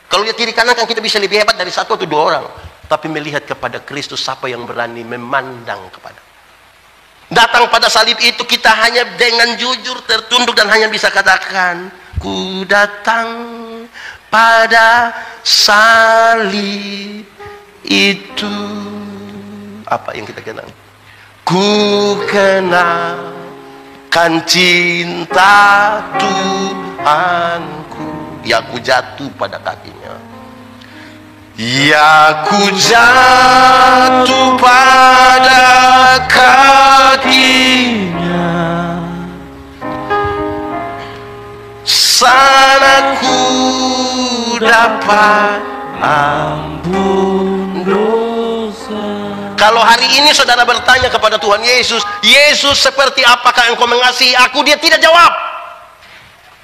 Kalau lihat kiri kanan kan kita bisa lebih hebat dari satu atau dua orang. Tapi melihat kepada Kristus, siapa yang berani memandang kepada? Datang pada salib itu kita hanya dengan jujur tertunduk dan hanya bisa katakan, ku datang pada salib itu. Apa yang kita kenal? Ku kenalkan cinta Tuhanku. Ya ku jatuh pada kakinya, ya ku jatuh pada kakinya. Sana ku dapat ampun dosa. Kalau hari ini saudara bertanya kepada Tuhan Yesus, Yesus seperti apakah engkau mengasihi aku? Dia tidak jawab.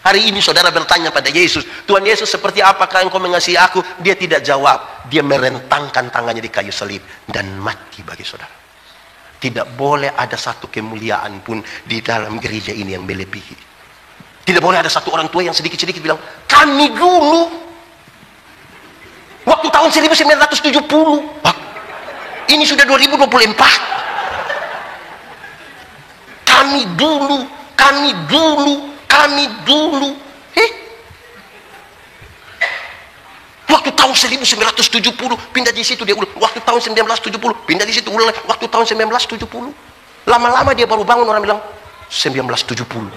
Hari ini saudara bertanya pada Yesus, Tuhan Yesus seperti apakah engkau mengasihi aku? Dia tidak jawab. Dia merentangkan tangannya di kayu salib dan mati bagi saudara. Tidak boleh ada satu kemuliaan pun di dalam gereja ini yang melebihi. Tidak boleh ada satu orang tua yang sedikit-sedikit bilang, kami dulu waktu tahun 1970, ini sudah 2024. Kami dulu. Waktu tahun 1970 pindah di situ dia ulang. Waktu tahun 1970 pindah di situ ulang. Waktu tahun 1970. Lama-lama dia baru bangun, orang bilang 1970.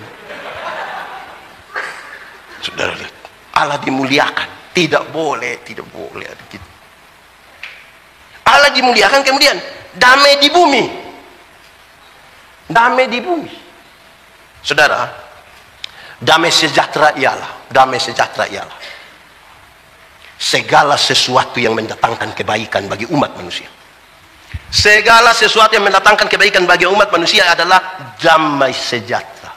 Saudara lihat, Allah dimuliakan. Tidak boleh ada gitu. Allah dimuliakan, kemudian damai di bumi. Damai di bumi. Saudara, damai sejahtera ialah segala sesuatu yang mendatangkan kebaikan bagi umat manusia. Segala sesuatu yang mendatangkan kebaikan bagi umat manusia adalah damai sejahtera.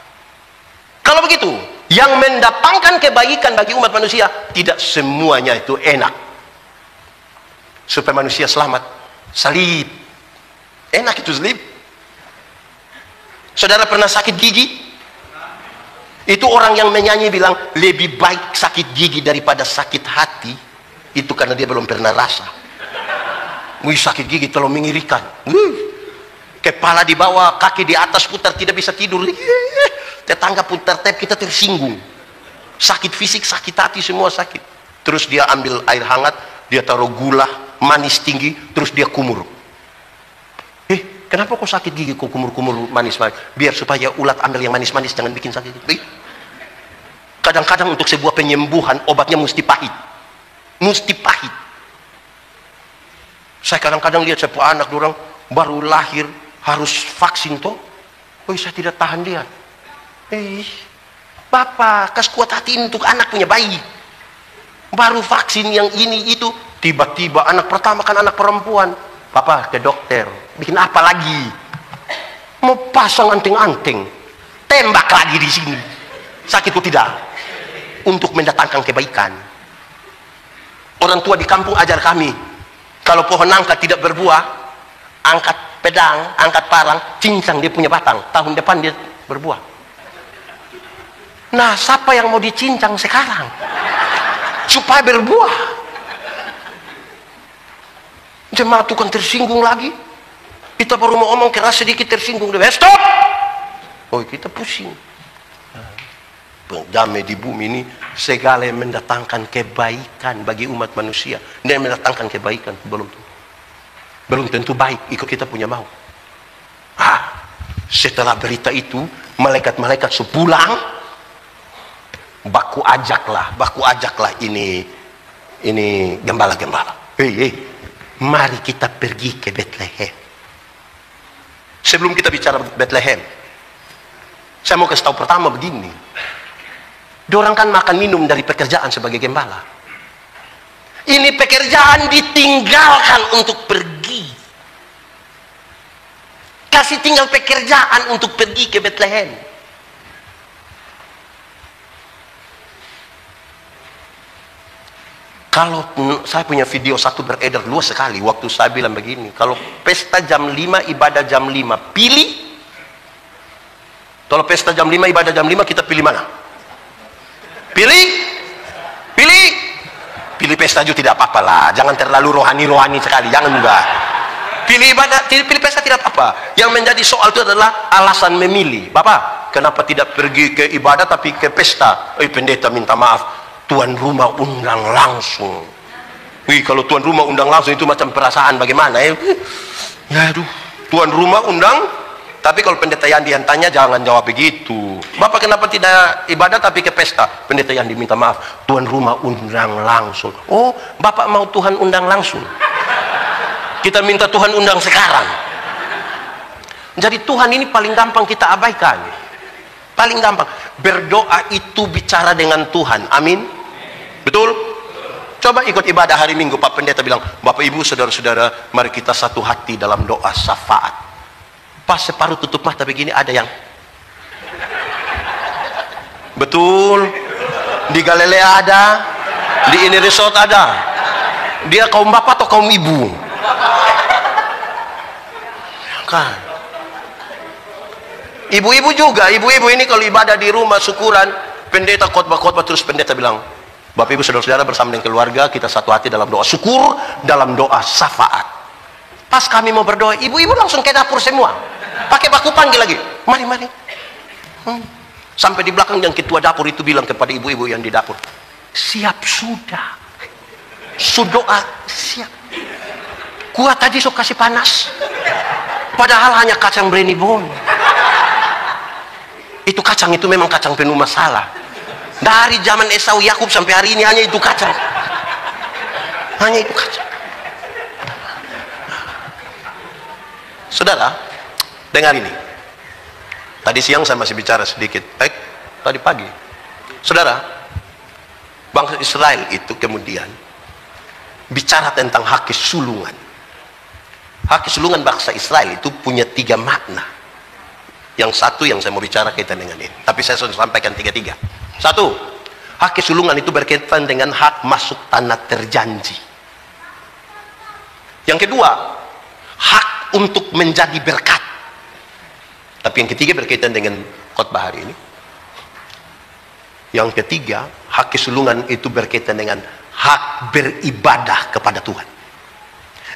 Kalau begitu, yang mendatangkan kebaikan bagi umat manusia tidak semuanya itu enak. Supaya manusia selamat, salib. Enak itu salib. Saudara pernah sakit gigi? Itu orang yang menyanyi bilang lebih baik sakit gigi daripada sakit hati. Itu karena dia belum pernah rasa. Wih, sakit gigi terlalu mengerikan. Kepala di bawah, kaki di atas putar, tidak bisa tidur. tetangga pun tertep, kita tersinggung. Sakit fisik, sakit hati, semua sakit. Terus dia ambil air hangat, dia taruh gula manis tinggi, terus dia kumur. Kenapa kok sakit gigi kok kumur-kumur manis-manis? Biar supaya ulat ambil yang manis-manis, jangan bikin sakit. Kadang-kadang untuk sebuah penyembuhan obatnya mesti pahit. Mesti pahit. Saya kadang-kadang lihat sebuah anak orang baru lahir harus vaksin toh. Saya tidak tahan dia. Bapak kasih kuat hati untuk anak punya bayi. Baru vaksin yang ini itu, tiba-tiba anak pertama kan anak perempuan. Bapak ke dokter, bikin apa lagi? Mau pasang anting-anting, tembak lagi di sini. Sakit atau tidak? Untuk mendatangkan kebaikan. Orang tua di kampung ajar kami, kalau pohon nangka tidak berbuah, angkat pedang, angkat parang, cincang dia punya batang. Tahun depan dia berbuah. Nah, siapa yang mau dicincang sekarang? Supaya berbuah. Jemaat itu kan tersinggung lagi. Kita baru mau ngomong keras sedikit tersinggung. Stop! Kita pusing. Damai di bumi ini segala yang mendatangkan kebaikan bagi umat manusia. Dia mendatangkan kebaikan. Belum tentu baik ikut kita punya mau. Setelah berita itu, malaikat-malaikat sepulang, baku ajaklah ini gembala-gembala. Mari kita pergi ke Bethlehem. Sebelum kita bicara Bethlehem, saya mau kasih tahu pertama begini. Dorang kan makan minum dari pekerjaan sebagai gembala. Ini pekerjaan ditinggalkan untuk pergi. Kasih tinggal pekerjaan untuk pergi ke Bethlehem. Kalau saya punya video satu beredar luas sekali, waktu saya bilang begini, kalau pesta jam 5, ibadah jam 5, pilih. Kalau pesta jam 5, ibadah jam 5, kita pilih mana? Pilih pesta juga tidak apa-apa lah, jangan terlalu rohani sekali, jangan juga. Pilih ibadah, pilih pesta tidak apa-apa. Yang menjadi soal itu adalah alasan memilih. Bapak, kenapa tidak pergi ke ibadah tapi ke pesta? Pendeta minta maaf, tuan rumah undang langsung. Kalau tuan rumah undang langsung itu macam perasaan bagaimana ya? Aduh, tuan rumah undang, tapi kalau pendeta Yandi yang tanya jangan jawab begitu. Bapak kenapa tidak ibadah tapi ke pesta? Pendeta Yandi minta maaf, tuan rumah undang langsung. Oh, Bapak mau Tuhan undang langsung? Kita minta Tuhan undang sekarang. Jadi Tuhan ini paling gampang kita abaikan. Paling gampang. Berdoa itu bicara dengan Tuhan. Amin. Betul? Coba ikut ibadah hari Minggu, Pak Pendeta bilang, Bapak Ibu saudara-saudara, mari kita satu hati dalam doa syafaat. Pas separuh tutup mata begini ada yang betul. Di Galilea ada, di ini resort ada. Dia kaum bapak atau kaum ibu? Kan. Ibu-ibu juga, ibu-ibu ini kalau ibadah di rumah syukuran, pendeta khotbah-khotbah terus pendeta bilang, Bapak Ibu saudara-saudara bersama dengan keluarga kita satu hati dalam doa syukur, dalam doa syafaat. Pas kami mau berdoa, ibu-ibu langsung ke dapur semua, pakai baku panggil lagi, mari. Sampai di belakang yang ketua dapur itu bilang kepada ibu-ibu yang di dapur, siap sudah, sudoa siap. Kuat tadi sok kasih panas, padahal hanya kacang brenibon. Itu kacang itu memang kacang penuh masalah. Dari zaman Esau Yakub sampai hari ini hanya itu kacang. Hanya itu kacang. Saudara, dengar ini. Tadi siang saya masih bicara sedikit. Tadi pagi. Saudara, bangsa Israel itu kemudian bicara tentang hak kesulungan. Hak kesulungan bangsa Israel itu punya 3 makna. Yang satu yang saya mau bicara kaitan dengan ini. Tapi saya sudah sampaikan 3. Satu, hak kesulungan itu berkaitan dengan hak masuk tanah terjanji. Yang kedua, hak untuk menjadi berkat. Tapi yang ketiga berkaitan dengan khotbah hari ini. Yang ketiga, hak kesulungan itu berkaitan dengan hak beribadah kepada Tuhan.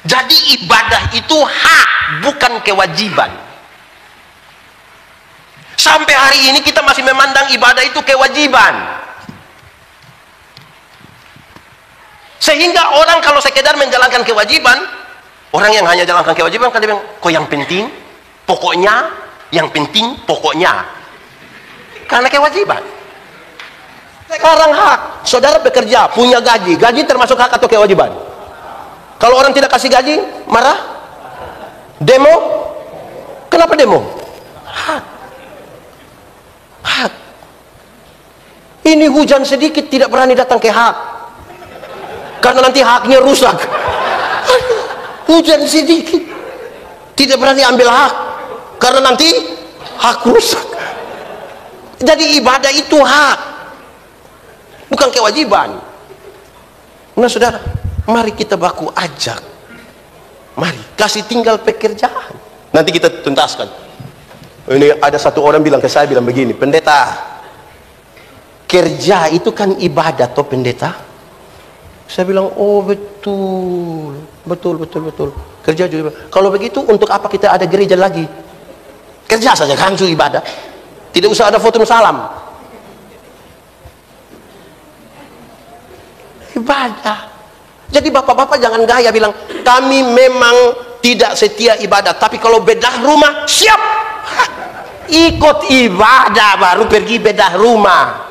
Jadi ibadah itu hak, bukan kewajiban. Sampai hari ini kita masih memandang ibadah itu kewajiban. Sehingga orang kalau sekedar menjalankan kewajiban, orang yang hanya jalankan kewajiban kan dia bilang, kok yang penting, pokoknya, yang penting, pokoknya. Karena kewajiban. Sekarang hak, saudara bekerja, punya gaji. Gaji termasuk hak atau kewajiban? Kalau orang tidak kasih gaji, marah? Demo? Kenapa demo? Hak. Hak. Ini hujan sedikit tidak berani datang ke hak. Karena nanti haknya rusak. Hujan sedikit tidak berani ambil hak. Karena nanti hak rusak. Jadi ibadah itu hak, bukan kewajiban. Nah saudara, mari kita baku ajak. Mari kasih tinggal pekerjaan. Nanti kita tuntaskan. Ini ada satu orang bilang ke saya, bilang begini, pendeta, kerja itu kan ibadah toh pendeta? Saya bilang, oh betul, betul. Kerja juga. Kalau begitu untuk apa kita ada gereja lagi? Kerja saja kan itu ibadah. Tidak usah ada foto salam. Ibadah. Jadi bapak-bapak jangan gaya bilang, kami memang tidak setia ibadah, tapi kalau bedah rumah siap. Ikut ibadah baru pergi bedah rumah.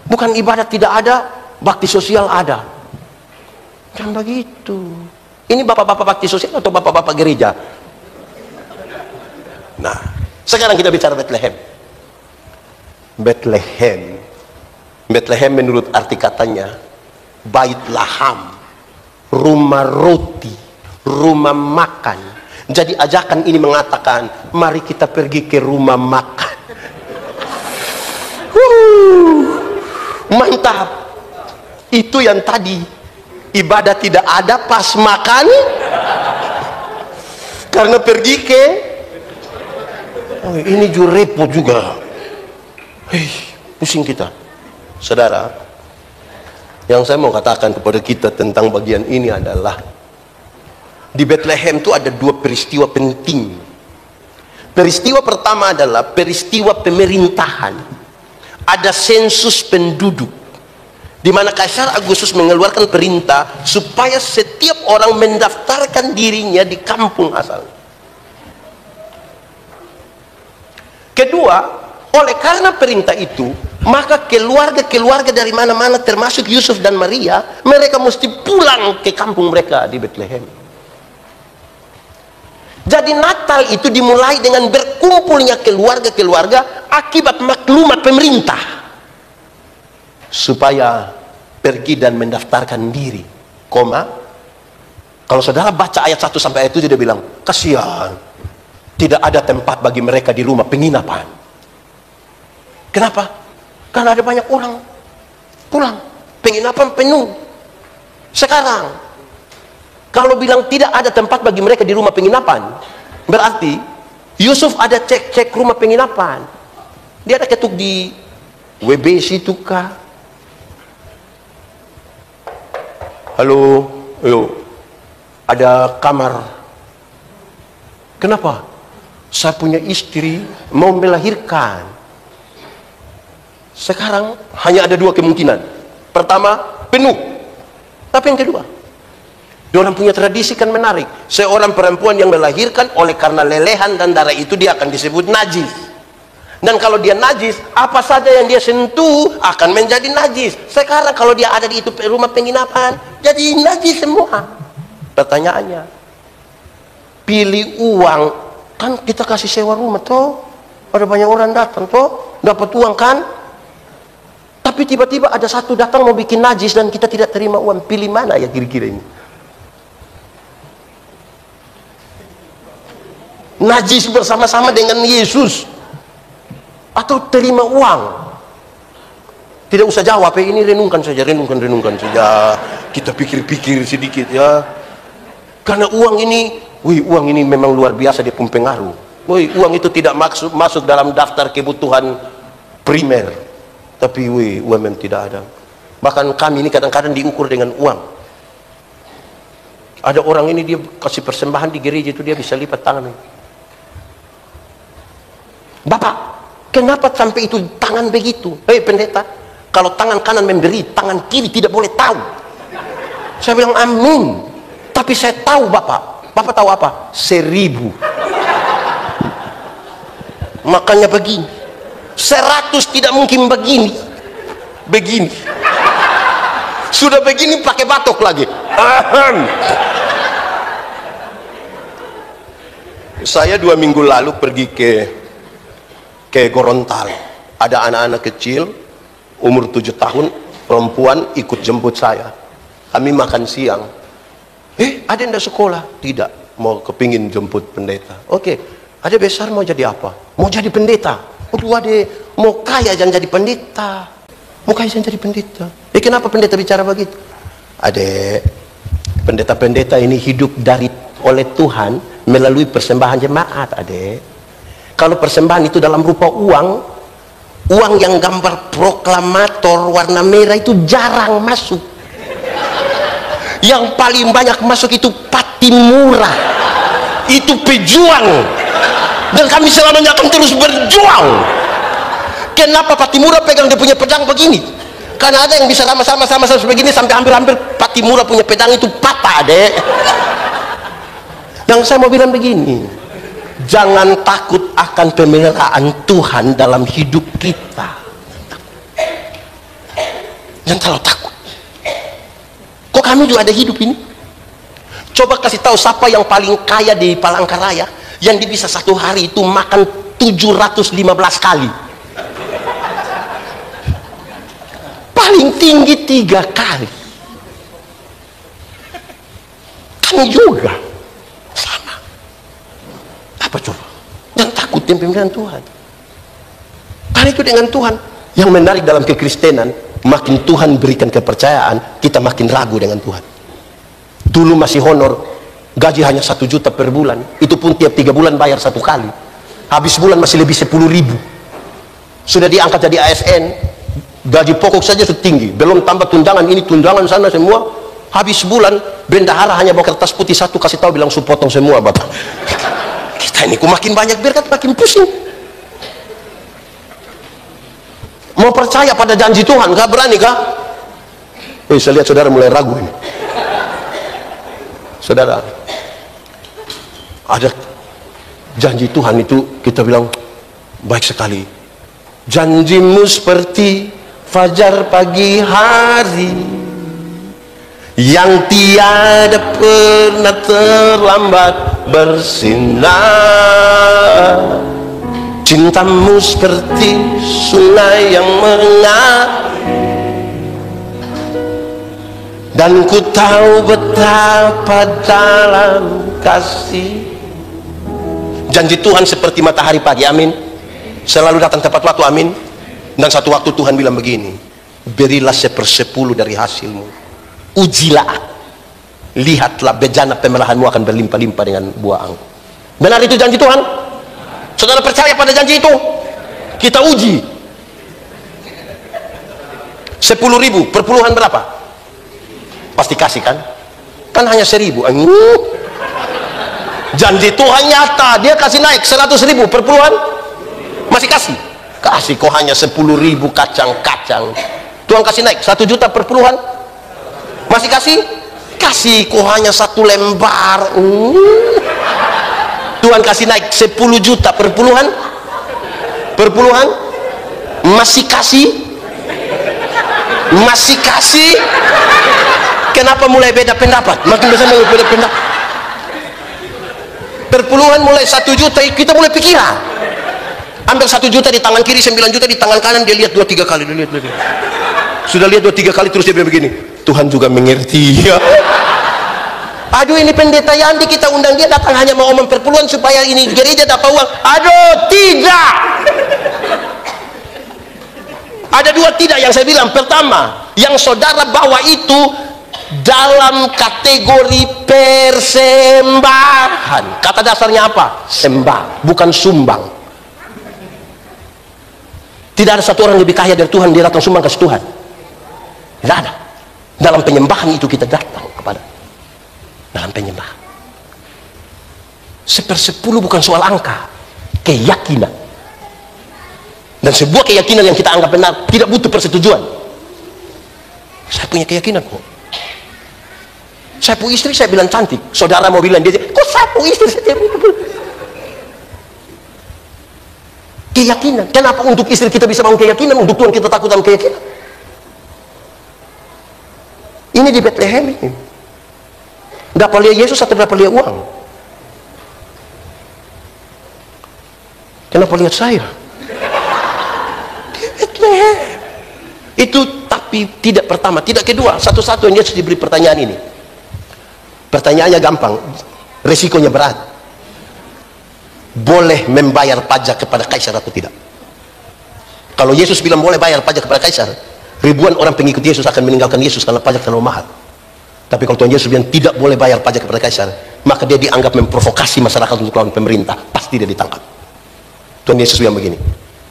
Bukan ibadah tidak ada, bakti sosial ada. Kan begitu. Ini bapak-bapak bakti sosial atau bapak-bapak gereja? Nah, sekarang kita bicara Bethlehem. Bethlehem menurut arti katanya, Bait Laham, rumah roti, rumah makan. Jadi ajakan ini mengatakan, mari kita pergi ke rumah makan. Mantap. Itu yang tadi ibadah tidak ada pas makan, karena pergi ke ini juga repot juga. Pusing kita. Saudara, yang saya mau katakan kepada kita tentang bagian ini adalah, di Bethlehem itu ada dua peristiwa penting. Peristiwa pertama adalah peristiwa pemerintahan. Ada sensus penduduk, di mana Kaisar Agustus mengeluarkan perintah supaya setiap orang mendaftarkan dirinya di kampung asal. Kedua, oleh karena perintah itu, maka keluarga-keluarga dari mana-mana termasuk Yusuf dan Maria, mereka mesti pulang ke kampung mereka di Bethlehem. Jadi Natal itu dimulai dengan berkumpulnya keluarga-keluarga akibat maklumat pemerintah supaya pergi dan mendaftarkan diri. Kalau saudara baca ayat 1 sampai ayat 7, dia bilang, kasihan, tidak ada tempat bagi mereka di rumah penginapan. Kenapa? Karena ada banyak orang pulang, penginapan penuh. Sekarang kalau bilang tidak ada tempat bagi mereka di rumah penginapan, berarti Yusuf ada cek rumah penginapan. Dia ada ketuk di WB situ kah? Halo, ayo, ada kamar. Kenapa? Saya punya istri mau melahirkan. Sekarang hanya ada dua kemungkinan. Pertama, penuh. Tapi yang kedua, orang punya tradisi kan menarik. Seorang perempuan yang melahirkan, oleh karena lelehan dan darah itu dia akan disebut najis. Dan kalau dia najis, apa saja yang dia sentuh akan menjadi najis. Sekarang kalau dia ada di itu rumah penginapan, jadi najis semua. Pertanyaannya, pilih uang, kan kita kasih sewa rumah toh, ada banyak orang datang toh, dapat uang kan. Tapi tiba-tiba ada satu datang mau bikin najis dan kita tidak terima uang. Pilih mana ya kira-kira ini? Najis bersama-sama dengan Yesus atau terima uang? Tidak usah jawab, ini renungkan saja, renungkan saja. Kita pikir-pikir sedikit ya. Karena uang ini memang luar biasa, dia mempengaruhi. Uang itu tidak masuk dalam daftar kebutuhan primer. Tapi uang memang tidak ada. Bahkan kami ini kadang-kadang diukur dengan uang. Ada orang ini dia kasih persembahan di gereja itu, dia bisa lipat tangan. Bapak, kenapa sampai itu tangan begitu? Pendeta, kalau tangan kanan memberi, tangan kiri tidak boleh tahu. Saya bilang amin. Tapi saya tahu Bapak. Bapak tahu apa? 1000. Makanya begini. 100 tidak mungkin begini. Begini. Sudah begini pakai batok lagi. Saya 2 minggu lalu pergi ke Gorontalo. Ada anak-anak kecil umur 7 tahun, perempuan ikut jemput saya. Kami makan siang. Ada yang sekolah? Tidak, mau kepingin jemput pendeta. Oke, ada besar mau jadi apa? Mau jadi pendeta. Ada mau kaya jangan jadi pendeta. Mau kaya jangan jadi pendeta. Kenapa pendeta bicara begitu? Ada pendeta-pendeta ini hidup oleh Tuhan melalui persembahan jemaat. Kalau persembahan itu dalam rupa uang yang gambar proklamator warna merah itu jarang masuk. Yang paling banyak masuk itu Patimura, itu pejuang, dan kami selamanya akan terus berjuang. Kenapa Patimura pegang dia punya pedang begini? Karena ada yang bisa sama-sama begini sampai hampir-hampir Patimura punya pedang itu patah, adek. Yang saya mau bilang begini, jangan takut akan pemeliharaan Tuhan dalam hidup kita. Jangan terlalu takut. Kok kami juga ada hidup ini? Coba kasih tahu siapa yang paling kaya di Palangkaraya, yang dia bisa satu hari itu makan 715 kali. Paling tinggi 3 kali. Kami juga sama. Apa coba? Jangan takut dengan pemeliharaan Tuhan. Karena itu dengan Tuhan. Yang menarik dalam kekristenan, makin Tuhan berikan kepercayaan, kita makin ragu dengan Tuhan. Dulu masih honor, gaji hanya 1 juta per bulan, itu pun tiap 3 bulan bayar 1 kali. Habis bulan masih lebih 10.000. Sudah diangkat jadi ASN, gaji pokok saja sudah tinggi, belum tambah tunjangan ini, tunjangan sana semua. Habis bulan, bendahara hanya bawa kertas putih 1, kasih tahu bilang supotong semua Bapak. Kita ini makin banyak berkat, makin pusing. Mau percaya pada janji Tuhan, gak berani kah? Saya lihat saudara mulai ragu ini. Saudara, ada janji Tuhan itu kita bilang baik sekali. Janjimu seperti fajar pagi hari yang tiada pernah terlambat bersinar. Cintamu seperti sungai yang mengalir, dan ku tahu betapa dalam kasih. Janji Tuhan seperti matahari pagi, amin. Selalu datang tepat waktu, amin. Dan satu waktu Tuhan bilang begini, berilah 1/10 dari hasilmu, ujilah, lihatlah bejana pemelahanmu akan berlimpah-limpah dengan buah anggur. Benar itu janji Tuhan? Saudara percaya pada janji itu? Kita uji. 10.000 perpuluhan berapa? Pasti kasih kan? Kan hanya 1.000. Janji Tuhan nyata, dia kasih naik 100.000 perpuluhan, masih kasih. Kasih kok hanya 10.000 kacang-kacang. Tuhan kasih naik 1 juta perpuluhan, masih kasih. Kasih kok hanya 1 lembar. Tuhan kasih naik 10 juta perpuluhan, masih kasih. Kenapa mulai beda pendapat? Makin besar mulai beda pendapat. Perpuluhan mulai 1 juta, kita mulai pikiran. Ambil 1 juta di tangan kiri, 9 juta di tangan kanan, dia lihat 2-3 kali, sudah lihat 2-3 kali, terus dia bilang begini, Tuhan juga mengerti. Aduh, ini pendeta Yandi kita undang dia datang hanya mau ngomong perpuluhan supaya ini gereja dapat uang. Aduh, tidak. Ada 2 tidak yang saya bilang. Pertama, yang saudara bawa itu dalam kategori persembahan. Kata dasarnya apa? Sembah, bukan sumbang. Tidak ada satu orang lebih kaya dari Tuhan dia datang sumbang kasih Tuhan. Tidak ada. Dalam penyembahan itu kita datang kepada, dalam penyembahan. 1/10 bukan soal angka, keyakinan. Dan sebuah keyakinan yang kita anggap benar tidak butuh persetujuan. Saya punya keyakinan kok. Saya punya istri, saya bilang cantik. Saudara mau bilang dia, kok saya punya istri? Keyakinan. Kenapa untuk istri kita bisa bangun keyakinan, untuk Tuhan kita takut dalam keyakinan? Ini di Bethlehem ini. Dapat lihat Yesus atau dapat lihat uang? Kenapa lihat saya? Di Bethlehem. Itu tapi tidak pertama, tidak kedua. Satu-satu yang Yesus diberi pertanyaan ini. Pertanyaannya gampang, resikonya berat. Boleh membayar pajak kepada kaisar atau tidak? Kalau Yesus bilang boleh bayar pajak kepada kaisar, ribuan orang pengikut Yesus akan meninggalkan Yesus karena pajak terlalu mahal. Tapi kalau Tuhan Yesus bilang tidak boleh bayar pajak kepada kaisar, maka dia dianggap memprovokasi masyarakat untuk melawan pemerintah. Pasti dia ditangkap. Tuhan Yesus bilang begini,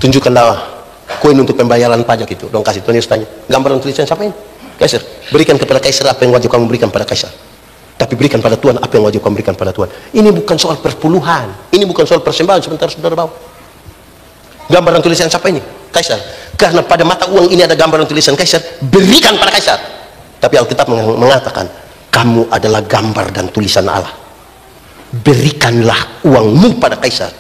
tunjukkanlah koin untuk pembayaran pajak itu. Dong kasih. Tuhan Yesus tanya, gambar dan tulisan siapa ini? Kaisar. Berikan kepada kaisar apa yang wajib kamu berikan pada kaisar, tapi berikan pada Tuhan apa yang wajib kamu berikan pada Tuhan. Ini bukan soal perpuluhan, ini bukan soal persembahan. Sebentar saudara bawa gambar dan tulisan siapa ini? Kaisar. Karena pada mata uang ini ada gambar dan tulisan kaisar, berikan pada kaisar. Tapi Alkitab mengatakan kamu adalah gambar dan tulisan Allah. Berikanlah uangmu pada kaisar,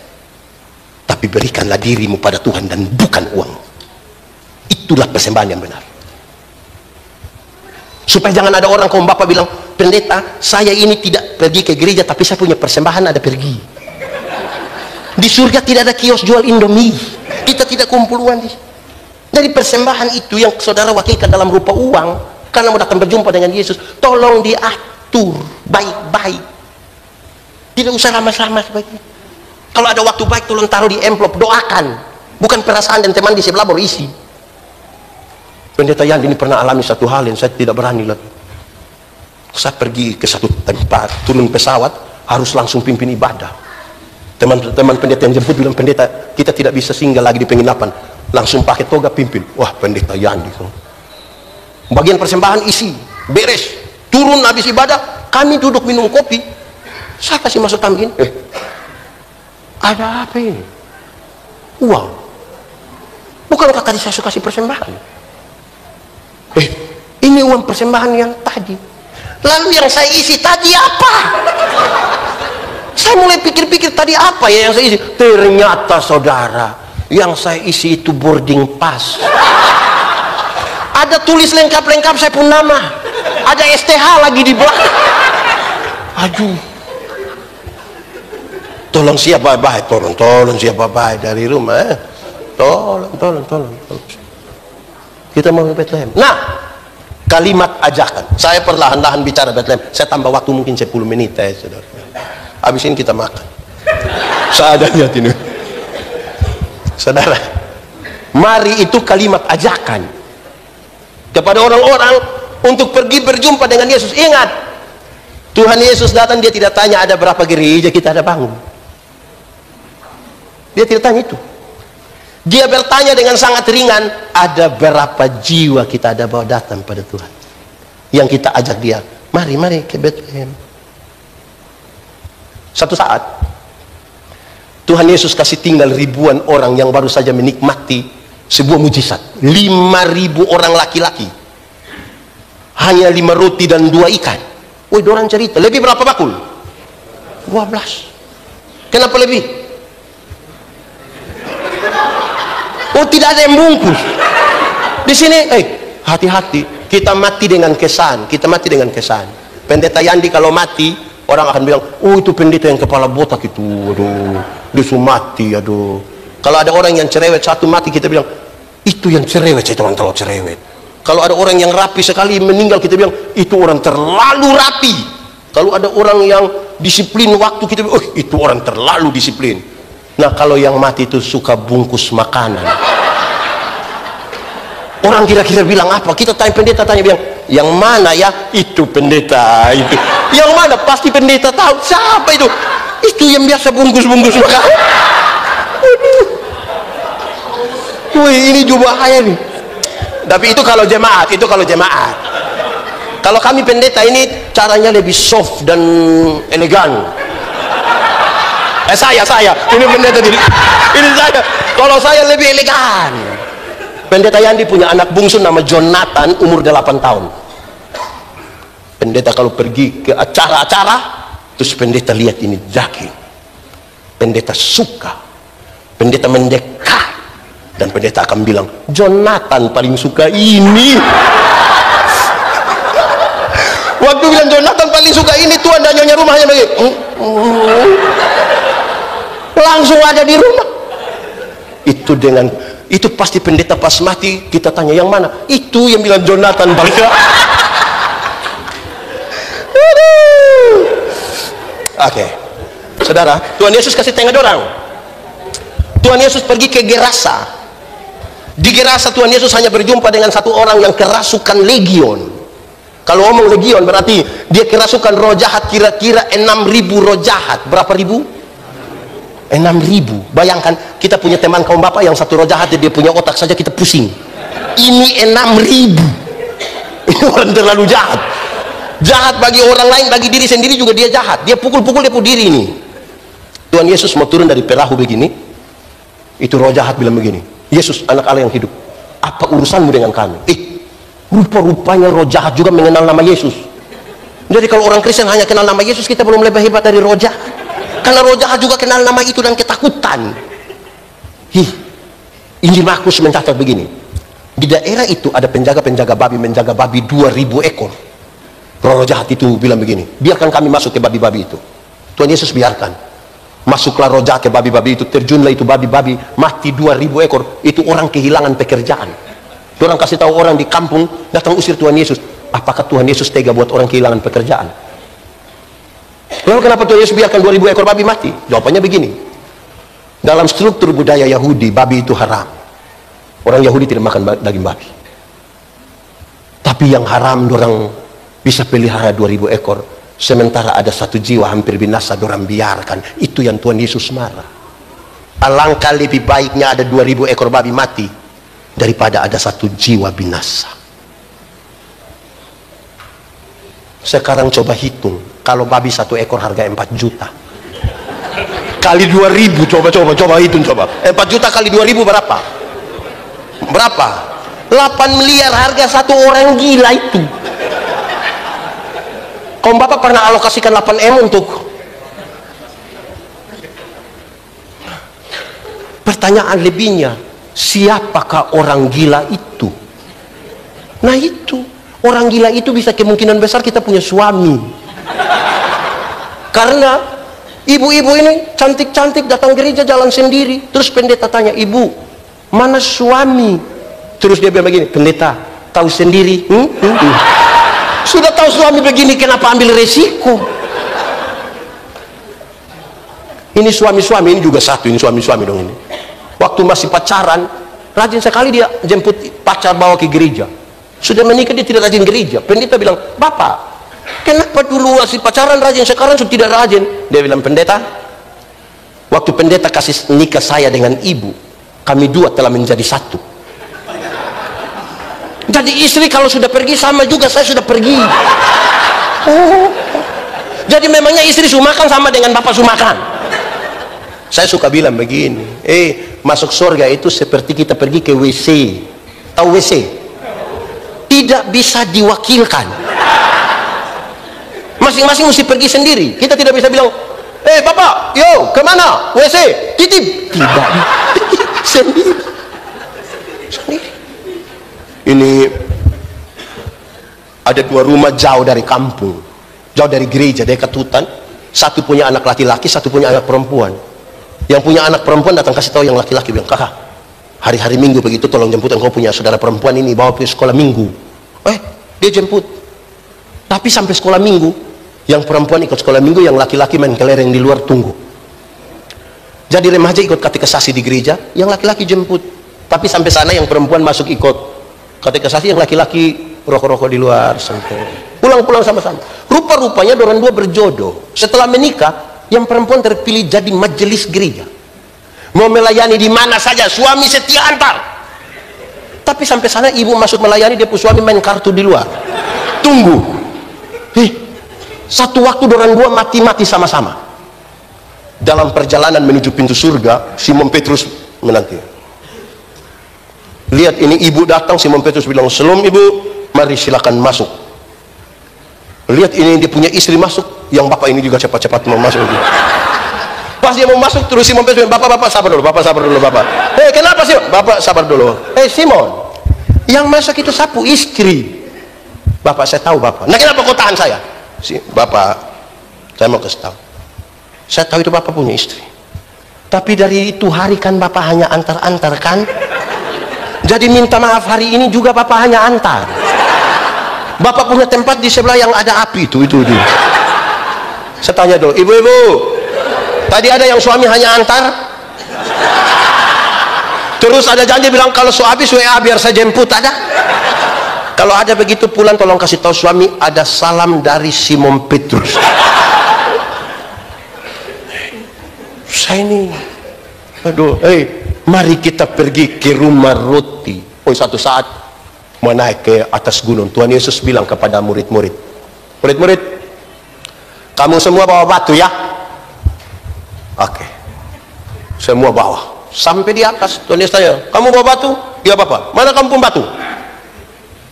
tapi berikanlah dirimu pada Tuhan dan bukan uang. Itulah persembahan yang benar. Supaya jangan ada orang kaum bapak bilang, pendeta saya ini tidak pergi ke gereja tapi saya punya persembahan ada pergi. Di surga tidak ada kios jual Indomie, kita tidak kumpul uang di. Dari persembahan itu yang saudara wakilkan dalam rupa uang, karena mau datang berjumpa dengan Yesus, tolong diatur baik-baik, tidak usah lama-lama sebaiknya. Kalau ada waktu baik tolong taruh di amplop, doakan, bukan perasaan dan teman di sebelah baru isi. Pendeta Yandi ini pernah alami satu hal yang saya tidak berani lagi. Saya pergi ke satu tempat, turun pesawat, harus langsung pimpin ibadah. Teman-teman pendeta yang jemput bilang, pendeta kita tidak bisa singgah lagi di penginapan, langsung pakai toga pimpin. Wah, pendeta Yandi. Bagian persembahan isi, beres, turun habis ibadah, kami duduk minum kopi. Saya kasih masuk kambing, ada apa ini? Uang. Bukankah tadi saya suka kasih persembahan? Ini uang persembahan yang tadi. Lalu yang saya isi tadi apa? Saya mulai pikir-pikir tadi apa ya yang saya isi. Ternyata saudara, yang saya isi itu boarding pass. Ada tulis lengkap-lengkap saya pun nama. Ada STH lagi di belakang. Aduh. Tolong siap baik-baik, tolong siap baik-baik dari rumah. Tolong. Kita mau ke Bethlehem. Nah, kalimat ajakan. Saya perlahan-lahan bicara Bethlehem. Saya tambah waktu mungkin 10 menit ya, saudara. Habis ini kita makan. Seadanya ini. Saudara, mari itu kalimat ajakan kepada orang-orang untuk pergi berjumpa dengan Yesus. Ingat, Tuhan Yesus datang, dia tidak tanya ada berapa gereja kita ada bangun. Dia tidak tanya itu. Dia bertanya dengan sangat ringan, ada berapa jiwa kita ada bawa datang pada Tuhan, yang kita ajak dia, mari ke Bethlehem. Satu saat Tuhan Yesus kasih tinggal ribuan orang yang baru saja menikmati sebuah mujizat. 5.000 orang laki-laki, hanya 5 roti dan 2 ikan. Woi, dorang cerita, lebih berapa bakul? 12. Kenapa lebih? Oh, tidak ada yang bungkus. Di sini, hati-hati. Kita mati dengan kesan. Pendeta Yandi kalau mati, orang akan bilang, oh itu pendeta yang kepala botak itu, aduh, dia sudah mati, aduh. Kalau ada orang yang cerewet satu mati, kita bilang, itu yang cerewet, saya orang terlalu cerewet. Kalau ada orang yang rapi sekali meninggal, kita bilang, itu orang terlalu rapi. Kalau ada orang yang disiplin waktu, kita bilang, oh itu orang terlalu disiplin. Nah, kalau yang mati itu suka bungkus makanan, orang kira-kira bilang apa? Kita tanya pendeta, bilang, yang mana ya? Itu pendeta itu. Yang mana? Pasti pendeta tahu siapa itu. Itu yang biasa bungkus-bungkus makanan. Wih, ini juga bahaya nih. Tapi itu kalau jemaat, Kalau kami pendeta ini caranya lebih soft dan elegan. Saya. Ini pendeta diri. Ini saya. Kalau saya lebih elegan. Pendeta Yandi punya anak bungsu nama Jonathan, umur 8 tahun. Pendeta kalau pergi ke acara-acara, terus pendeta lihat ini daging, pendeta suka, pendeta mendekat, dan pendeta akan bilang, Jonathan paling suka ini. Waktu bilang Jonathan paling suka ini, Tuhan dan nyonya rumahnya begini, langsung ada di rumah. Itu pasti pendeta pas mati kita tanya yang mana, itu yang bilang Jonathan paling suka. Oke, saudara, Tuhan Yesus kasih tengah dorang. Tuhan Yesus pergi ke Gerasa. Di Gerasa Tuhan Yesus hanya berjumpa dengan satu orang yang kerasukan legion. Kalau ngomong legion berarti dia kerasukan roh jahat, kira-kira 6.000 roh jahat. Berapa ribu? 6.000. Bayangkan kita punya teman kaum bapak yang satu roh jahat, dia punya otak saja kita pusing. Ini 6.000. Ini orang terlalu jahat. Jahat bagi orang lain, bagi diri sendiri juga dia jahat. Dia pukul-pukul dia diri ini. Tuhan Yesus mau turun dari perahu begini, itu roh jahat bilang begini, Yesus anak Allah yang hidup, apa urusanmu dengan kami? Rupa-rupanya roh jahat juga mengenal nama Yesus. Jadi kalau orang Kristen hanya kenal nama Yesus, kita belum lebih hebat dari roh jahat. Karena roh jahat juga kenal nama itu dan ketakutan. Injil Markus mencatat begini, di daerah itu ada penjaga-penjaga babi menjaga babi 2.000 ekor. Roh jahat itu bilang begini, biarkan kami masuk ke babi-babi itu. Tuhan Yesus biarkan. Masuklah roh jahat ke babi-babi itu, terjunlah itu babi-babi, mati 2.000 ekor. Itu orang kehilangan pekerjaan. Orang kasih tahu orang di kampung, datang usir Tuhan Yesus. Apakah Tuhan Yesus tega buat orang kehilangan pekerjaan? Lalu kenapa Tuhan Yesus biarkan 2.000 ekor babi mati? Jawabannya begini, dalam struktur budaya Yahudi, babi itu haram. Orang Yahudi tidak makan daging babi. Tapi yang haram orang bisa pelihara 2.000 ekor, sementara ada satu jiwa hampir binasa dorang biarkan. Itu yang Tuhan Yesus marah. Alangkah lebih baiknya ada 2.000 ekor babi mati daripada ada satu jiwa binasa. Sekarang coba hitung, kalau babi satu ekor harga 4 juta kali 2.000, coba hitung, coba 4 juta kali 2.000 berapa? 8 miliar harga satu orang gila itu. Kaum bapak pernah alokasikan 8M untuk? Pertanyaan lebihnya, siapakah orang gila itu? Nah itu, orang gila itu bisa kemungkinan besar kita punya suami. Karena ibu-ibu ini cantik-cantik datang gereja jalan sendiri. Terus pendeta tanya, ibu, mana suami? Terus dia bilang begini, pendeta, tahu sendiri. Sudah tahu suami begini, kenapa ambil resiko? Ini suami-suami, ini juga satu, ini suami-suami dong ini. Waktu masih pacaran, rajin sekali dia jemput pacar bawa ke gereja. Sudah menikah dia tidak rajin gereja. Pendeta bilang, bapak, kenapa dulu masih pacaran rajin, sekarang sudah tidak rajin? Dia bilang, pendeta, waktu pendeta kasih nikah saya dengan ibu, kami dua telah menjadi satu. Jadi istri kalau sudah pergi sama juga saya sudah pergi. Jadi memangnya istri sumakan sama dengan bapak sumakan. Saya suka bilang begini, masuk surga itu seperti kita pergi ke WC. Tahu WC? Tidak bisa diwakilkan. Masing-masing mesti pergi sendiri. Kita tidak bisa bilang, bapak, yo kemana? WC, titip. Tidak, sendiri. Ini ada 2 rumah jauh dari kampung, jauh dari gereja, dekat hutan. Satu punya anak laki-laki, satu punya anak perempuan. Yang punya anak perempuan datang kasih tahu yang laki-laki, bilang, kakak, hari-hari Minggu begitu tolong jemput engkau punya saudara perempuan ini, bawa ke sekolah Minggu. Dia jemput. Tapi sampai sekolah Minggu, yang perempuan ikut sekolah Minggu, yang laki-laki main kelereng di luar tunggu. Jadi remaja ikut katekisasi di gereja, yang laki-laki jemput. Tapi sampai sana yang perempuan masuk ikut katekisasi, yang laki-laki rokok-rokok di luar sampai pulang-pulang sama-sama. Rupa-rupanya dorang dua berjodoh. Setelah menikah, yang perempuan terpilih jadi majelis gereja, mau melayani di mana saja, suami setia antar. Tapi sampai sana ibu masuk melayani, dia suami main kartu di luar tunggu. Satu waktu dorang dua mati-mati sama-sama. dalam perjalanan menuju pintu surga, Simon Petrus menanti. Lihat ini ibu datang, Simon Petrus bilang, "Shalom ibu, mari silakan masuk." Lihat ini dia punya istri masuk, yang bapak ini juga cepat-cepat mau masuk. Pas dia mau masuk, terus Simon Petrus bilang, "Bapak sabar dulu, bapak sabar dulu, bapak." "Hei, kenapa sih?" "Bapak sabar dulu." "Hei Simon, yang masuk itu sapu istri." "Bapak, saya tahu bapak." "Nah kenapa kau tahan saya?" "Bapak, saya mau kasih tahu, saya tahu itu bapak punya istri, tapi dari itu hari kan bapak hanya antar-antar kan, jadi minta maaf hari ini juga bapak hanya antar. Bapak punya tempat di sebelah yang ada api itu. Saya tanya dulu, ibu-ibu, tadi ada yang suami hanya antar, terus ada janji bilang kalau habis WA biar saya jemput, ada? Kalau ada begitu pulang tolong kasih tahu suami ada salam dari Simon Petrus. Saya ini, aduh, mari kita pergi ke rumah roti. Suatu saat mau naik ke atas gunung, Tuhan Yesus bilang kepada murid-murid, "Murid-murid, kamu semua bawa batu ya?" Oke, semua bawa. Sampai di atas, Tuhan Yesus tanya, "Kamu bawa batu?" "Ya Bapak." "Mana kamu pun batu?"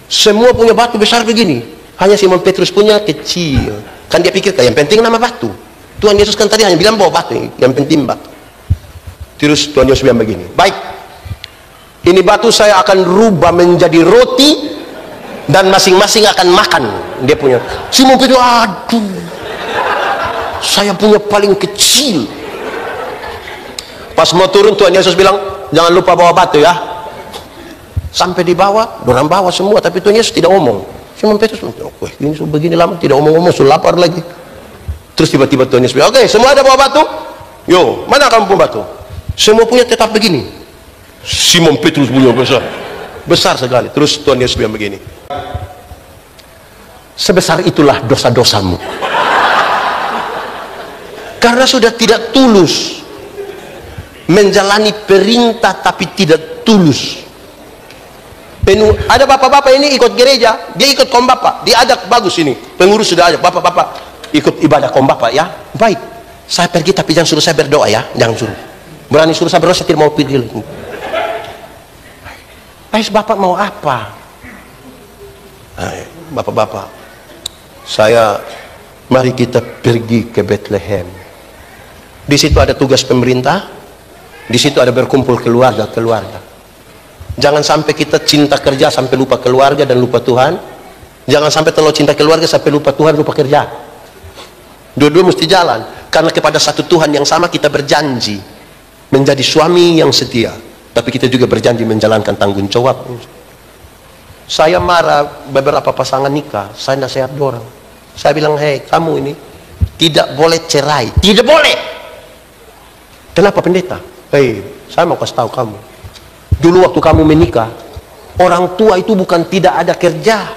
Semua punya batu besar begini, hanya Simon Petrus punya kecil. Kan dia pikir yang penting nama batu. Tuhan Yesus kan tadi hanya bilang bawa batu, yang penting batu. Terus Tuhan Yesus bilang begini, "Baik, ini batu saya akan rubah menjadi roti dan masing-masing akan makan." Dia punya. Simon Petrus, aduh, saya punya paling kecil. Pas mau turun Tuhan Yesus bilang, "Jangan lupa bawa batu ya." Sampai di bawah, orang bawa semua, tapi Tuhan Yesus tidak ngomong. Simon Petrus, ini begini lama tidak ngomong-ngomong, sudah lapar lagi. Terus tiba-tiba Tuhan Yesus bilang, "Oke, semua ada bawa batu? Yo, mana kamu pun batu?" Semua punya tetap begini. Simon Petrus punya besar sekali. Terus Tuhan Yesus bilang begini, "Sebesar itulah dosa-dosamu, karena sudah tidak tulus menjalani perintah tapi tidak tulus." Ada bapak-bapak ini ikut gereja, dia ikut kom bapak, dia ada bagus ini, pengurus sudah ada, "Bapak-bapak ikut ibadah kom bapak ya." "Baik, saya pergi tapi jangan suruh saya berdoa ya, jangan suruh. Berani suruh saya berdoa saya tidak mau pergi lagi." Bapak mau apa? "Bapak-bapak, mari kita pergi ke Bethlehem. Di situ ada tugas pemerintah, di situ ada berkumpul keluarga. Jangan sampai kita cinta kerja sampai lupa keluarga dan lupa Tuhan. Jangan sampai terlalu cinta keluarga sampai lupa Tuhan, lupa kerja. Dua-dua mesti jalan, karena kepada satu Tuhan yang sama kita berjanji menjadi suami yang setia, tapi kita juga berjanji menjalankan tanggung jawab." Saya marah beberapa pasangan nikah, saya nasihat orang. Saya bilang, "Hei, kamu ini tidak boleh cerai, tidak boleh." "Kenapa pendeta?" "Hei, saya mau kasih tahu kamu, dulu waktu kamu menikah, orang tua itu bukan tidak ada kerja,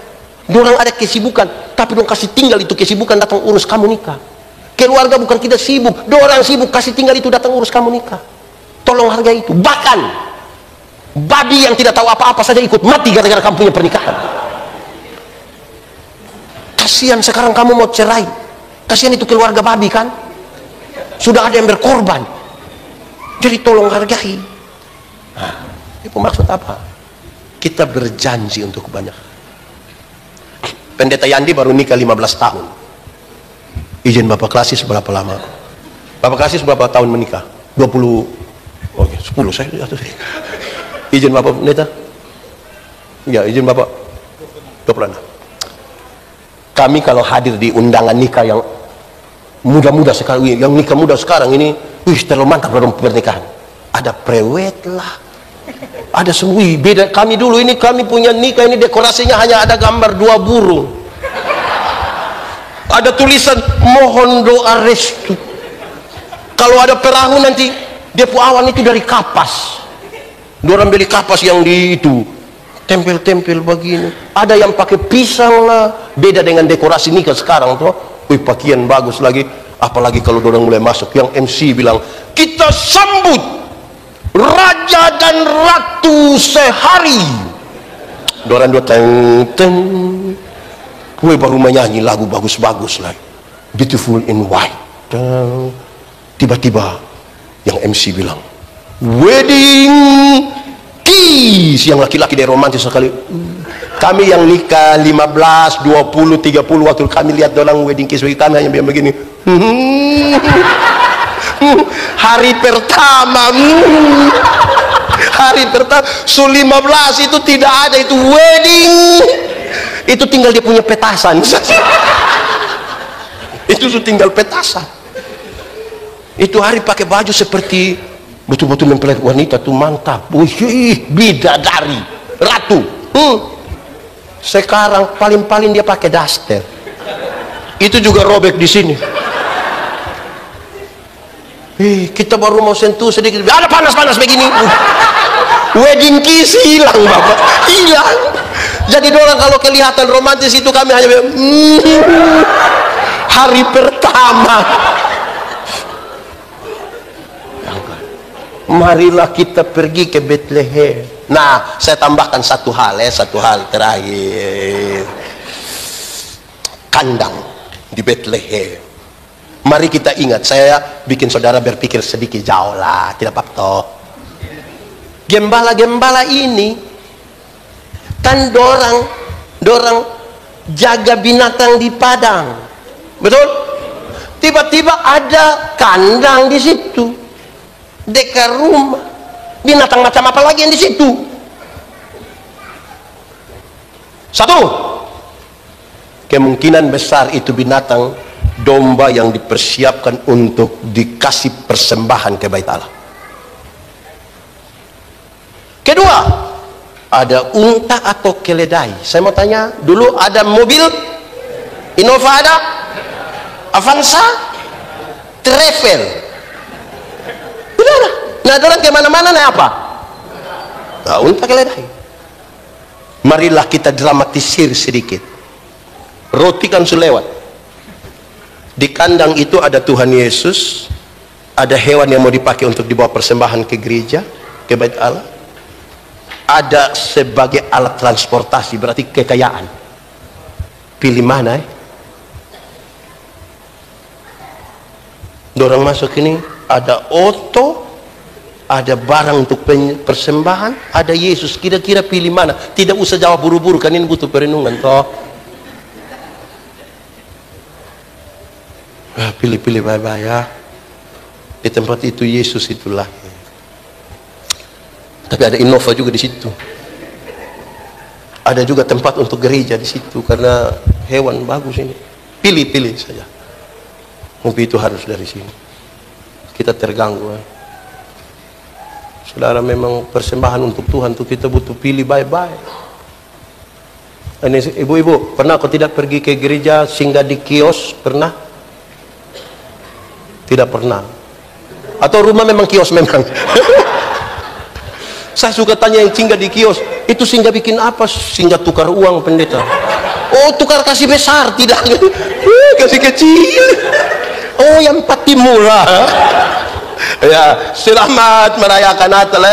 orang ada kesibukan, tapi dong kasih tinggal itu kesibukan datang urus kamu nikah. Keluarga bukan tidak sibuk, orang sibuk kasih tinggal itu datang urus kamu nikah. Tolong hargai itu. Bahkan babi yang tidak tahu apa-apa saja ikut mati gara-gara kamu punya pernikahan. Kasihan sekarang kamu mau cerai, kasihan itu keluarga babi kan, sudah ada yang berkorban. Jadi tolong hargai." Itu maksud apa? Kita berjanji untuk kebanyakan. Pendeta Yandi baru nikah 15 tahun. Izin Bapak Klasis berapa lama? Bapak Klasis berapa tahun menikah? 20. Oh ya, 10 saya. Izin Bapak Pendeta? Ya, izin Bapak 26. Kami kalau hadir di undangan nikah yang muda-muda sekarang, yang nikah muda sekarang ini, terlalu mantap dalam pernikahan. Ada prewed lah, ada semua. Beda kami dulu ini, kami punya nikah ini dekorasinya hanya ada gambar 2 burung, ada tulisan mohon doa restu. Kalau ada perahu nanti depo awan itu dari kapas, orang beli kapas yang di itu tempel-tempel begini. Ada yang pakai pisang lah. Beda dengan dekorasi nikah sekarang tuh, pakaian bagus lagi. Apalagi kalau orang mulai masuk, yang MC bilang, "Kita sambut raja dan ratu sehari." Dorang dua teng, baru menyanyi lagu bagus-bagus lagi, Beautiful in White. Tiba-tiba yang MC bilang, wedding kiss. Yang laki-laki dia romantis sekali. Kami yang nikah 15, 20, 30 waktu kami lihat orang wedding kiss, kami hanya bilang begini. Hari pertama, hari pertama, 15 itu tidak ada, itu wedding, itu tinggal dia punya petasan. Itu tinggal petasan. Itu hari pakai baju seperti betul-betul mempelai wanita tuh, mantap. Wih, bidadari, ratu. Sekarang paling-paling dia pakai daster. Itu juga robek di sini. Kita baru mau sentuh sedikit, ada panas-panas begini. Wedding kiss hilang, Bapak, hilang. Jadi orang kalau kelihatan romantis itu kami hanya hari pertama. Marilah kita pergi ke Bethlehem. Nah, saya tambahkan satu hal terakhir. Kandang di Bethlehem. Mari kita ingat, saya bikin saudara berpikir sedikit jauh lah, tidak apa-apa. Gembala-gembala ini kan dorang jaga binatang di padang, betul? Tiba-tiba ada kandang di situ, dekat rumah. Binatang macam apa lagi yang di situ? Satu, kemungkinan besar itu binatang domba yang dipersiapkan untuk dikasih persembahan ke Bait Allah. Kedua, ada unta atau keledai. Saya mau tanya, dulu ada mobil Innova, ada Avanza, Travel, tidak ada. Nah, orang kemana-mana naik apa? Nah, unta keledai. Marilah kita dramatisir sedikit. Roti kan selewat. Di kandang itu ada Tuhan Yesus, ada hewan yang mau dipakai untuk dibawa persembahan ke gereja, ke Bait Allah, ada sebagai alat transportasi, berarti kekayaan. Pilih mana? Dorang masuk ini, ada oto, ada barang untuk persembahan, ada Yesus. Kira-kira pilih mana? Tidak usah jawab buru-buru, kan ini butuh perenungan toh. Pilih-pilih baik-baik ya. Di tempat itu Yesus itulah. Tapi ada Innova juga di situ. Ada juga tempat untuk gereja di situ karena hewan bagus ini. Pilih-pilih saja. Mobil itu harus dari sini. Kita terganggu. Saudara, memang persembahan untuk Tuhan, untuk kita butuh pilih baik-baik. Ini ibu-ibu, pernah kau tidak pergi ke gereja singgah di kios? Pernah? Tidak pernah. Atau rumah memang kios memang. Saya suka tanya yang singgah di kios, itu singgah bikin apa? Singgah tukar uang, pendeta. Oh, tukar kasih besar, tidak. Kasih kecil. Oh, yang pati murah. Ya, selamat merayakan Natal.